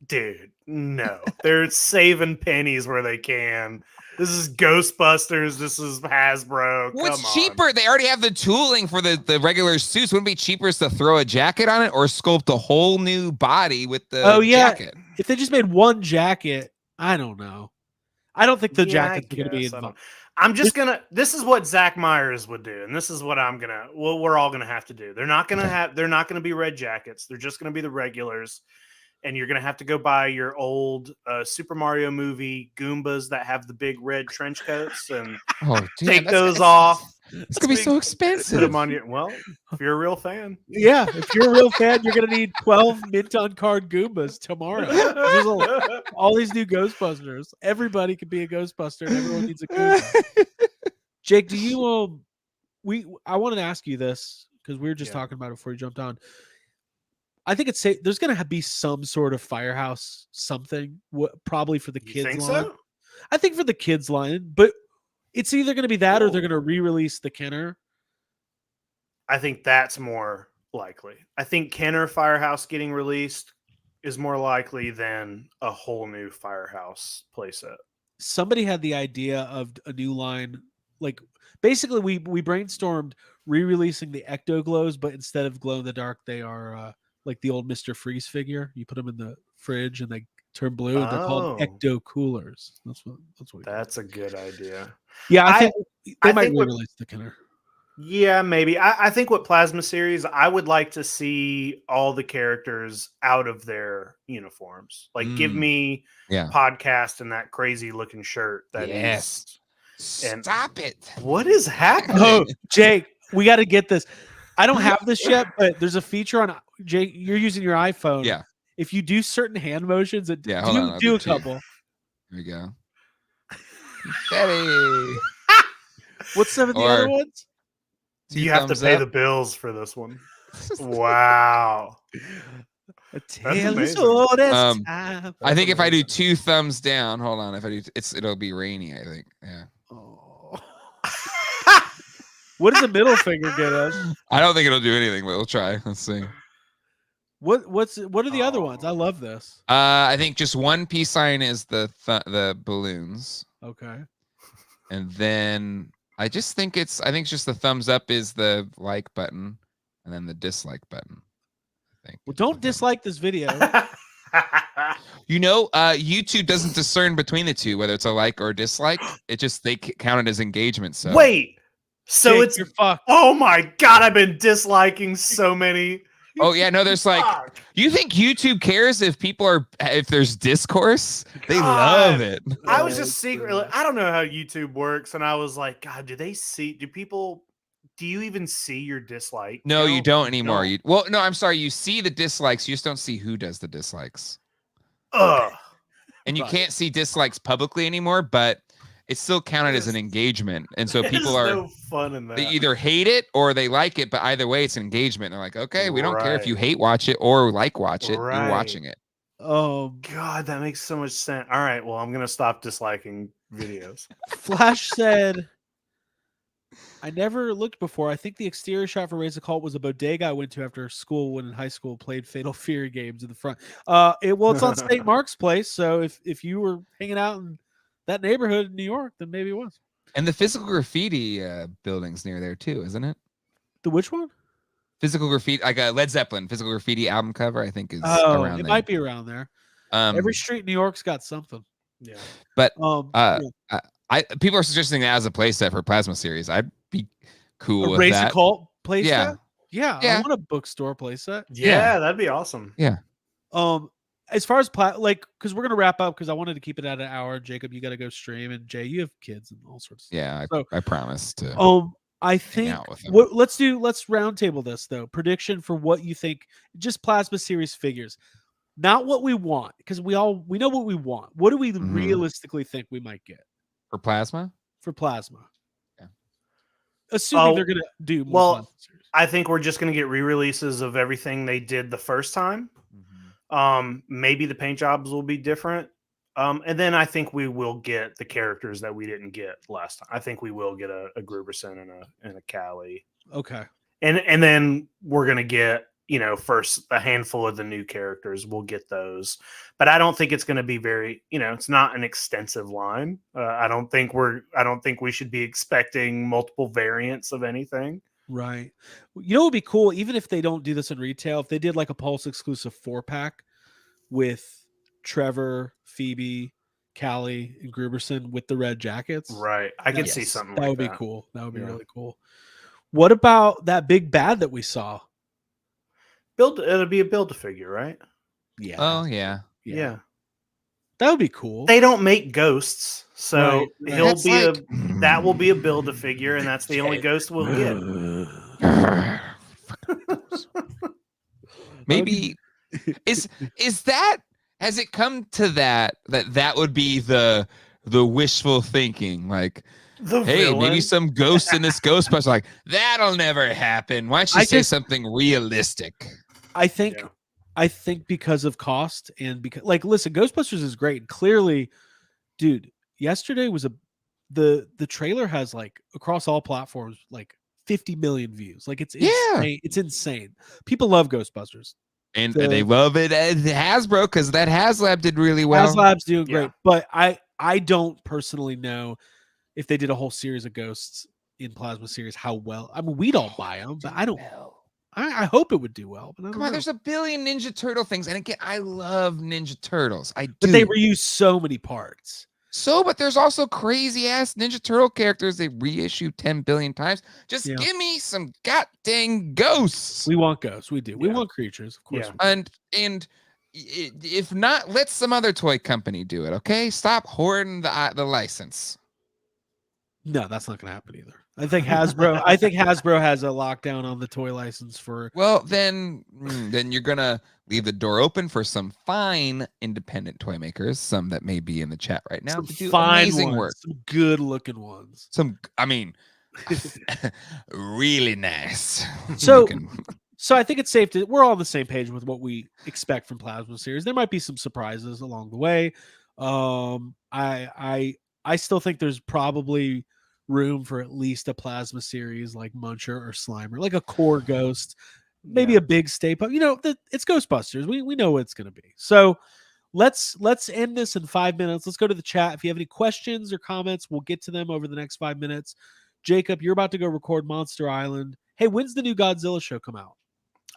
Dude, no. They're saving pennies where they can. This is Ghostbusters. This is Hasbro. What's Come on. cheaper? They already have the tooling for the regular suits. Wouldn't it be cheaper to throw a jacket on it or sculpt a whole new body with the jacket? If they just made one jacket, I don't know. I don't think the jacket's going to be involved. I'm just gonna. This is what Zach Myers would do, and this is what I'm gonna. Well, we're all gonna have to do. They're not gonna have. They're not gonna be red jackets. They're just gonna be the regulars, and you're gonna have to go buy your old Super Mario movie Goombas that have the big red trench coats and take those off. It's gonna be so expensive. Put them on your. Well, if you're a real fan, yeah. If you're a real fan, you're gonna need 12 mint on card Goombas tomorrow. All these new Ghostbusters. Everybody can be a Ghostbuster. And everyone needs a Goomba. Jake, do you I wanted to ask you this because we were just talking about it before you jumped on. I think it's safe. There's going to be some sort of Firehouse something, probably for the kids line. So? I think for the kids line, but it's either going to be that or they're going to re-release the Kenner. I think that's more likely. I think Kenner Firehouse getting released is more likely than a whole new Firehouse playset. Somebody had the idea of a new line. Like basically we brainstormed re-releasing the Ecto glows, but instead of glow in the dark, they are like the old Mr. Freeze figure. You put them in the fridge and they turn blue, and they're called Ecto coolers. That's a good idea. Yeah, I think they might re-release the Kenner. Yeah, maybe. I think what Plasma series, I would like to see all the characters out of their uniforms. Like, give me Podcast in that crazy looking shirt. Stop it. What is happening? Oh, Jake, we got to get this. I don't have this yet, but there's a feature on Jake. You're using your iPhone. Yeah. If you do certain hand motions, do a couple. Here we go. Betty. What's some of the other ones? You have to pay the bills for this one. Wow. I think if I do 2 thumbs down, hold on. If I do, it'll be rainy. I think. Yeah. Oh. What does the middle finger get us? I don't think it'll do anything, but we'll try. Let's see. What are the other ones? I love this. I think just one peace sign is the balloons. Okay. And then I think it's just the thumbs up is the like button, and then the dislike button. I think. Well, don't dislike this video. YouTube doesn't discern between the two, whether it's a like or a dislike. It just they count it as engagement. So wait, So Jake, it's you're fucked. oh my god, I've been disliking so many. Oh yeah, no, there's like, Fuck. you think YouTube cares if there's discourse? They love God. it. I was just secretly, I don't know how YouTube works, and I was like, God, do you even see your dislike? No, you count? don't anymore. Well, no, I'm sorry. You see the dislikes, you just don't see who does the dislikes. Ugh. And you Right. can't see dislikes publicly anymore, but it's still counted as an engagement. And so people There's are no fun in that. they either hate it or they like it, but either way, it's an engagement. They're like, okay, we don't care if you Right. hate watch it or like watch it. You're Right. watching it. God, that makes so much sense. All right, well, I'm gonna stop disliking videos. Flash said, I never looked before. I think the exterior shot for Raise the Cult was a bodega I went to after school when in high school played Fatal Fury games in the front. It's on St. Mark's Place, so if you were hanging out in that neighborhood in New York, then maybe it was. And the physical graffiti building's near there too, isn't it? The which one? Physical graffiti, like a Led Zeppelin physical graffiti album cover, I think is Oh, around it there. might be around there. Every street in New York's got something. Yeah. But Yeah. people are suggesting that as a playset for Plasma Series. I'd be cool A with Raise that. the Cult playset? Yeah. Yeah, I Yeah. want a bookstore playset. Yeah, that'd be awesome. Yeah. As far as because we're gonna wrap up because I wanted to keep it at an hour. Jacob, you got to go stream, and Jay, you have kids and all sorts of stuff. Yeah, So, I promise to. I think out with them. let's roundtable this though. Prediction for what you think, just Plasma Series figures, not what we want, because we know what we want. What do we realistically think we might get For Plasma? for Plasma? Yeah. Assuming they're gonna do more Plasma Series. I think we're just gonna get re-releases of everything they did the first time. Maybe the paint jobs will be different. And then I think we will get the characters that we didn't get last time. I think we will get a Gruberson and a Callie. Okay. And then we're gonna get, first a handful of the new characters. We'll get those. But I don't think it's gonna be very, it's not an extensive line. I don't think we should be expecting multiple variants of anything. Right. You know what would be cool, even if they don't do this in retail, if they did like a Pulse exclusive 4-pack with Trevor, Phoebe, Callie, and Gruberson with the red jackets. Right. I could see something that like would that. be cool. That would be really cool. What about that big bad that we saw? It'll be a Build-A-Figure, right? Yeah. Oh yeah. Yeah. That would be cool. They don't make ghosts, so Right. he'll That's be like- that will be a Build-A-Figure, and that's the only ghost we'll get. Maybe is that, has it come to that would be the wishful thinking, like, hey, maybe some ghosts in this Ghostbusters, like, that'll never happen. Why don't you say something realistic? I think because of cost and because, listen, Ghostbusters is great. Clearly, dude, yesterday was the trailer has across all platforms 50 million views. It's insane. It's insane. People love Ghostbusters. And they love it as Hasbro because that Haslab did really well. Haslab's doing great, but I don't personally know if they did a whole series of ghosts in Plasma Series how well. I mean, we'd all buy them, but I don't. I hope it would do well. But Come on, there's a billion Ninja Turtle things, and again, I love Ninja Turtles. I do. But they reuse so many parts. But there's also crazy ass Ninja Turtle characters they reissue 10 billion times. Just give me some goddamn ghosts. We want ghosts. We do. We want creatures, of course. Yeah. And if not, let some other toy company do it. Okay, stop hoarding the license. No, that's not going to happen either. I think Hasbro has a lockdown on the toy license for. Well, then you're gonna leave the door open for some fine independent toy makers, some that may be in the chat right now, Some to do fine amazing ones, work. some good looking ones. Really nice. So I think it's safe to. We're all on the same page with what we expect from Plasma Series. There might be some surprises along the way. I still think there's probably room for at least a Plasma Series like Muncher or Slimer, like a core ghost, maybe a big staple. It's Ghostbusters. We know what it's going to be. So let's end this in 5 minutes. Let's go to the chat. If you have any questions or comments, we'll get to them over the next 5 minutes. Jacob, you're about to go record Monster Island. Hey, when's the new Godzilla show come out?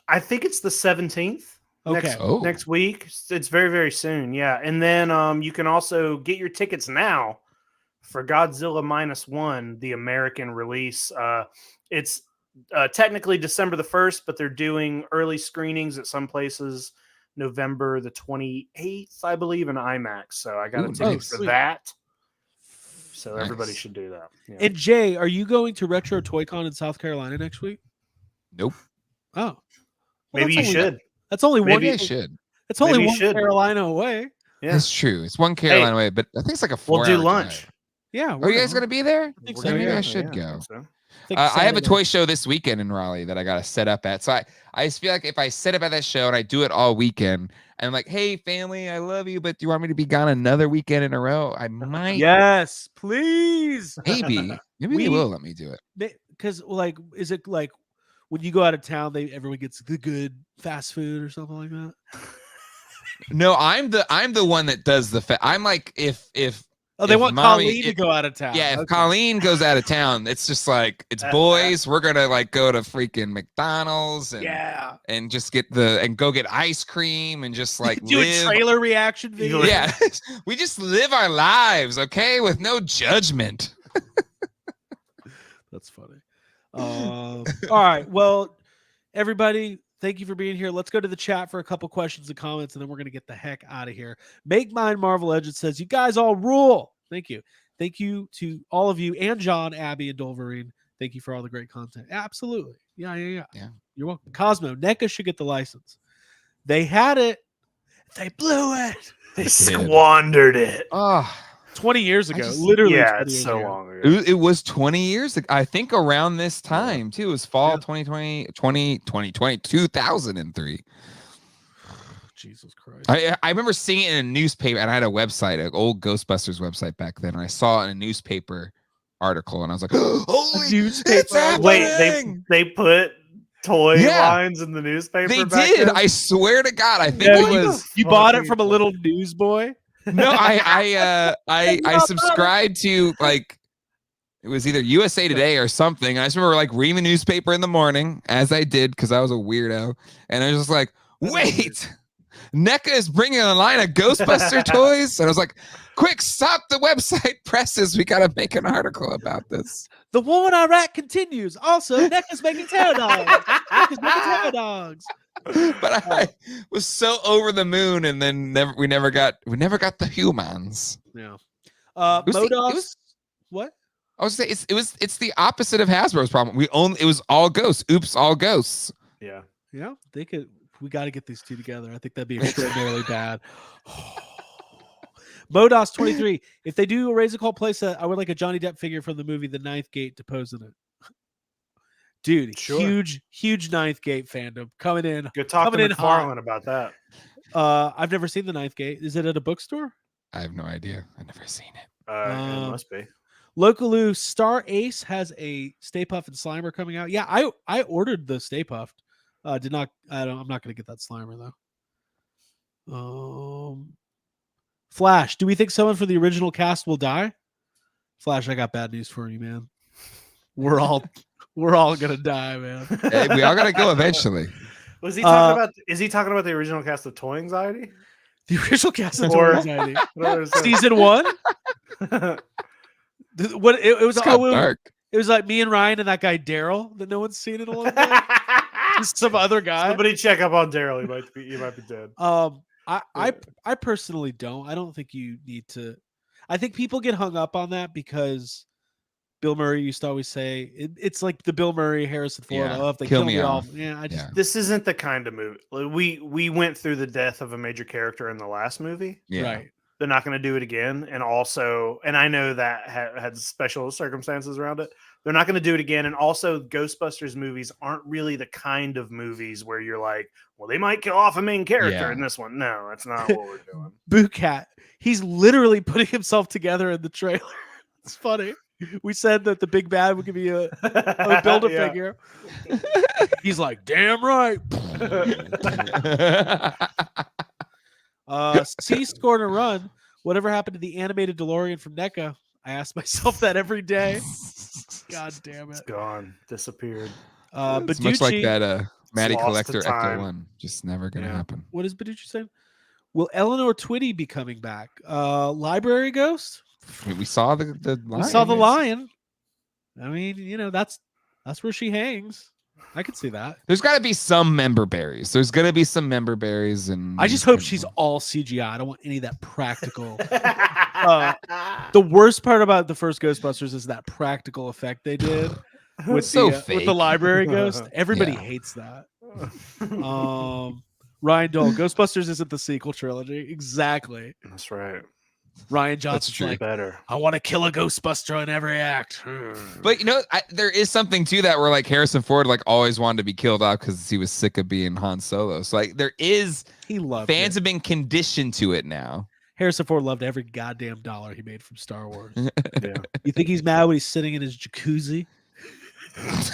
I think it's the 17th. Okay. Next week. It's very, very soon. Yeah. And then you can also get your tickets now for Godzilla -1, the American release. It's technically December the 1st, but they're doing early screenings at some places November the 28th, I believe, in IMAX. So I got a Ooh, ticket nice. for that. So Nice. everybody should do that. Yeah. And Jay, are you going to Retro Toy Con in South Carolina next week? Nope. Oh, well, Maybe you should. That's only one. Maybe I should. It's only Maybe you one should. Carolina away. Yeah. It's true. It's one Carolina away, but I think it's like a 4 We'll do lunch. Yeah. Are you guys going to be there? think We're so, gonna Maybe go. I should Yeah, go. think so. I have a toy show this weekend in Raleigh that I got to set up at. So I just feel like if I set up at that show and I do it all weekend, and I'm like, hey, family, I love you, but do you want me to be gone another weekend in a row? I might. Yes, please. Maybe they will let me do it. Because, like, is it like when you go out of town, everyone gets the good fast food or something like that? No, I'm the one that does the. I'm like if They if want mommy- Colleen to go out of town. Yeah, if Okay. Colleen goes out of town, it's just like it's boys. We're gonna like go to freaking McDonald's and and just go get ice cream and just like do a live. trailer reaction video. Yeah, we just live our lives, okay, with no judgment. That's funny. All right. Well, everybody, thank you for being here. Let's go to the chat for a couple questions and comments, and then we're going to get the heck out of here. Make Mine Marvel Legend says, you guys all rule. Thank you. Thank you to all of you and John, Abby, and Dolverine. Thank you for all the great content. Absolutely. Yeah. You're welcome. Cosmo, NECA should get the license. They had it. They blew it. They squandered it. Oh, 20 years ago. Literally. Yeah, 20 it's years so ago. long ago. it was 20 years ago. I think around this time too. It was fall 2020, 2003. Jesus Christ. I remember seeing it in a newspaper, and I had a website, an old Ghostbusters website back then, and I saw it in a newspaper article, and I was like, "Holy, newspaper. it's happening!" Wait, they put toy lines in the newspaper. They back did. then? I swear to God, I think Yeah, it was. you bought it from a little newsboy? No, I subscribed to like it was either USA Today or something. And I just remember like reading the newspaper in the morning, as I did because I was a weirdo, and I was just like, "Wait, NECA is bringing a line of Ghostbuster toys," and I was like, "Quick, stop the website presses! We got to make an article about this." The war on Iraq continues. Also, NECA's making terror dogs. NECA's making terror dogs. But I was so over the moon, and then we never got the humans. Yeah. was the- it Modos. was- What? I was saying it's the opposite of Hasbro's problem. It was all ghosts. Oops, all ghosts. Yeah. Yeah, they could. We got to get these two together. I think that'd be extraordinarily bad. Modos 23. If they do a Raise a Call playset, I would like a Johnny Depp figure from the movie The Ninth Gate to pose in it. Dude, Sure. huge Ninth Gate fandom coming in. Go talk Coming to in hot. McFarlane about that. I've never seen The Ninth Gate. Is it at a bookstore? I have no idea. I've never seen it. It must be. Localoo Star Ace has a Stay Puft and Slimer coming out. Yeah, I ordered the Stay Puft. I'm not going to get that Slimer though. Flash, do we think someone for the original cast will die? Flash, I got bad news for you, man. We're all gonna die, man. Hey, we all gotta go eventually. Was he talking about? Is he talking about the original cast of Toy Anxiety? The original cast of Or- Toy Anxiety. What was it? Season 1? What it was It's got it dark. was like me and Ryan and that guy Daryl that no one's seen in a long time. Just some other guy. Somebody check up on Daryl. He might be dead. I personally don't. I don't think you need to. I think people get hung up on that because Bill Murray used to always say it's like the Bill Murray Harrison Ford. Yeah, Oh, if they kill kill me me off. off. Yeah, I just Yeah. This isn't the kind of movie. Like, we went through the death of a major character in the last movie. Yeah. right. They're not going to do it again. And also, and I know that had special circumstances around it. They're not going to do it again. And also, Ghostbusters movies aren't really the kind of movies where you're like, well, they might kill off a main character Yeah. in this one. No, that's not what we're doing. Boo Cat. He's literally putting himself together in the trailer. It's funny. We said that the big bad would give you a build a Yeah. figure. He's like, damn right. C scored a run. Whatever happened to the animated DeLorean from NECA? I ask myself that every day. God damn It's it. gone, disappeared. It's much like Baducci- that Matty Lost to Collector Ecto time. 1. Just never gonna Yeah. happen. What is Baducci saying? Will Eleanor Twitty be coming back? Library Ghost? We saw the We saw the lion. lion. I mean, that's where she hangs. I could see that. There's got to be some member berries. There's gonna be some member berries, and I just hope she's all CGI. I don't want any of that practical. The worst part about the first Ghostbusters is that practical effect they did with So with the fake. library ghost. Everybody Yeah. hates that. Ryan Dole, Ghostbusters isn't the sequel trilogy. Exactly. That's right. Ryan Johnson's true. like, Better. I want to kill a Ghostbuster in every act. But there is something to that where like Harrison Ford like always wanted to be killed off because he was sick of being Han Solo. So like there is He loved fans it. have been conditioned to it now. Harrison Ford loved every goddamn dollar he made from Star Wars. Yeah. You think he's mad when he's sitting in his jacuzzi? I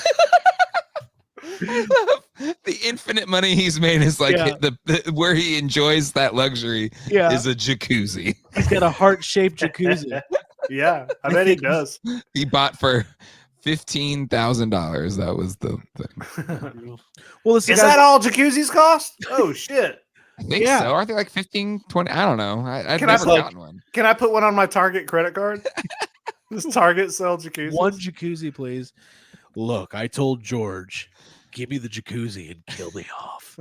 love the infinite money he's made is like Yeah. the where he enjoys that luxury Yeah. is a jacuzzi He's got a heart-shaped jacuzzi. Yeah. I bet he does. he bought for $15,000. That was the thing. Well, listen, Is guys, that all jacuzzis cost? Oh shit. I think Yeah. so. Aren't they like 15, 20? I don't know. I've Can I never play- gotten one. Can I put one on my Target credit card? Does Target sell jacuzzis? one jacuzzi, please. Look, I told George, give me the jacuzzi and kill me off.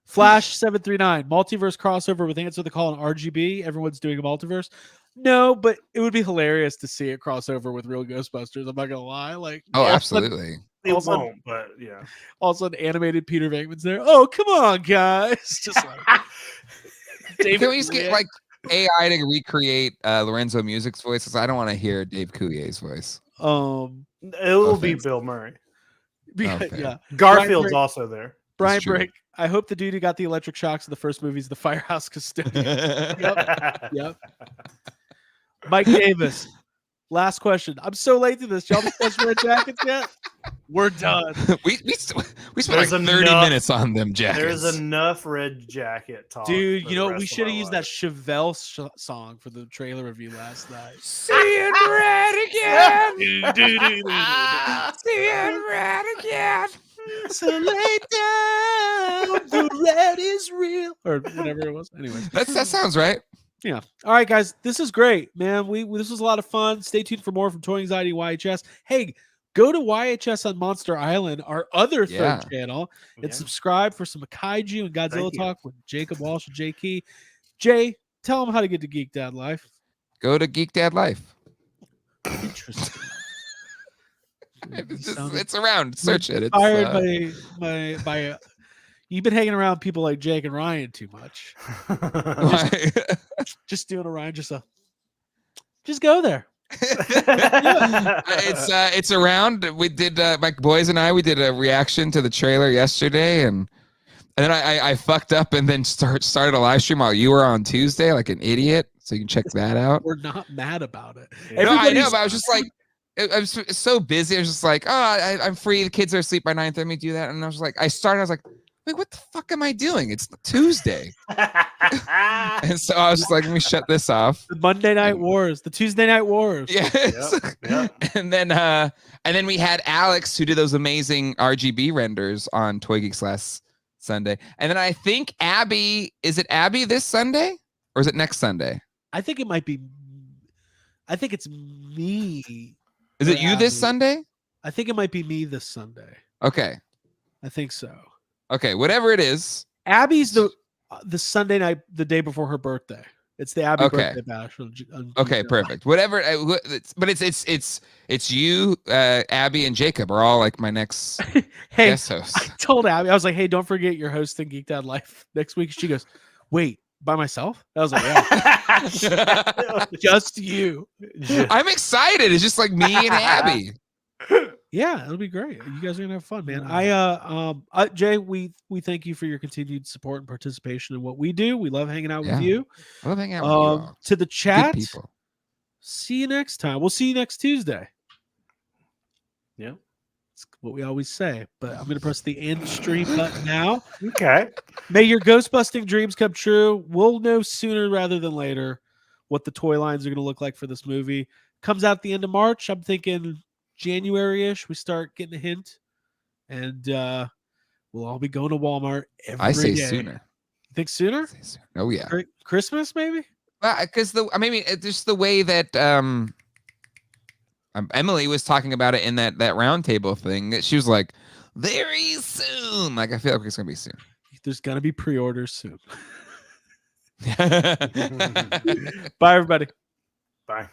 Flash 739 multiverse crossover with Answer the Call and RGB. Everyone's doing a multiverse. No, but it would be hilarious to see it crossover with real Ghostbusters. I'm not gonna lie. Like, Oh, all of a absolutely. It Also- won't, but yeah. all of a sudden, animated Peter Venkman's there. Oh, come on, guys! Just like David Can we just get Coulier. like AI to recreate Lorenzo Music's voice? Because I don't want to hear Dave Coulier's voice. It will be Offense. Bill Murray. Yeah, Okay. yeah. Garfield's Brian- also there. Brian true. Brick. I hope the dude who got the electric shocks in the first movie is the Firehouse custodian. Yep. Mike Davis. Last question. I'm so late to this. Y'all discuss red jackets yet? We're done. we spent like There's 30 enough- minutes on them jackets. There's enough red jacket talk. Dude, for you the know, we rest of should have our used that lives. Chevelle song for the trailer review last night. Seeing red again. Seeing Seeing red again. So lay down, the red is real, or whatever it was. Anyway, That sounds right. yeah. All right, guys, this is great, man. This was a lot of fun. Stay tuned for more from Toy Anxiety YHS. Hey, go to YHS on Monster Island, our other third Yeah. channel, and Yeah. subscribe for some Kaiju and Godzilla Thank you. talk with Jacob Walsh and Jay Key. Jay, tell them how to get to Geek Dad Life. Go to Geek Dad Life. Interesting. It's around. Search it. It's, Inspired by you've been hanging around people like Jake and Ryan too much. Just doing a Ryan, just go there. It's around. We did my boys and I. We did a reaction to the trailer yesterday, and then I fucked up and then started a live stream while you were on Tuesday, like an idiot. So you can check that out. We're not mad about it. Yeah. No, I know, Everybody's- but I was just like, I was so busy. I was just like, oh, I'm free. The kids are asleep by 9:30. Let me do that. And I was like, I was like, wait, what the fuck am I doing? It's Tuesday. And so I was just like, let me shut this off. The Monday Night Wars, the Tuesday Night Wars. Yes. Yep. And then we had Alex who did those amazing RGB renders on Toy Geeks last Sunday. And then I think Abby, is it Abby this Sunday or is it next Sunday? I think it might be. I think it's me. Is it you this Abby. Sunday? I think it might be me this Sunday. Okay. I think so. Okay. Whatever it is. Abby's the Sunday night, the day before her birthday. It's the Abby Okay. birthday bash. on Okay, Geek Dad. perfect. Whatever, but it's you, Abby, and Jacob are all like my next Hey, guest hosts. I told Abby, I was like, hey, don't forget you're hosting Geek Dad Life next week. She goes, wait, by myself? I was like, yeah, just you. I'm excited. It's just like me and Abby. Yeah, it'll be great. You guys are gonna have fun, man. Jay, we thank you for your continued support and participation in what we do. We love hanging out Yeah. with you. I love hanging out with you all. To the Good chat, people. see you next time. We'll see you next Tuesday. Yeah. It's what we always say. But I'm gonna press the end stream button now. Okay. May your ghostbusting dreams come true. We'll know sooner rather than later what the toy lines are going to look like for this movie. Comes out at the end of March. I'm thinking January-ish. We start getting a hint, and we'll all be going to Walmart every I say day. sooner. You think sooner? I say sooner. Oh yeah. Christmas, maybe? Because just the way that Emily was talking about it in that roundtable thing, that she was like, very soon. Like, I feel like it's gonna be soon. There's gonna be pre-orders soon. Bye, everybody. Bye.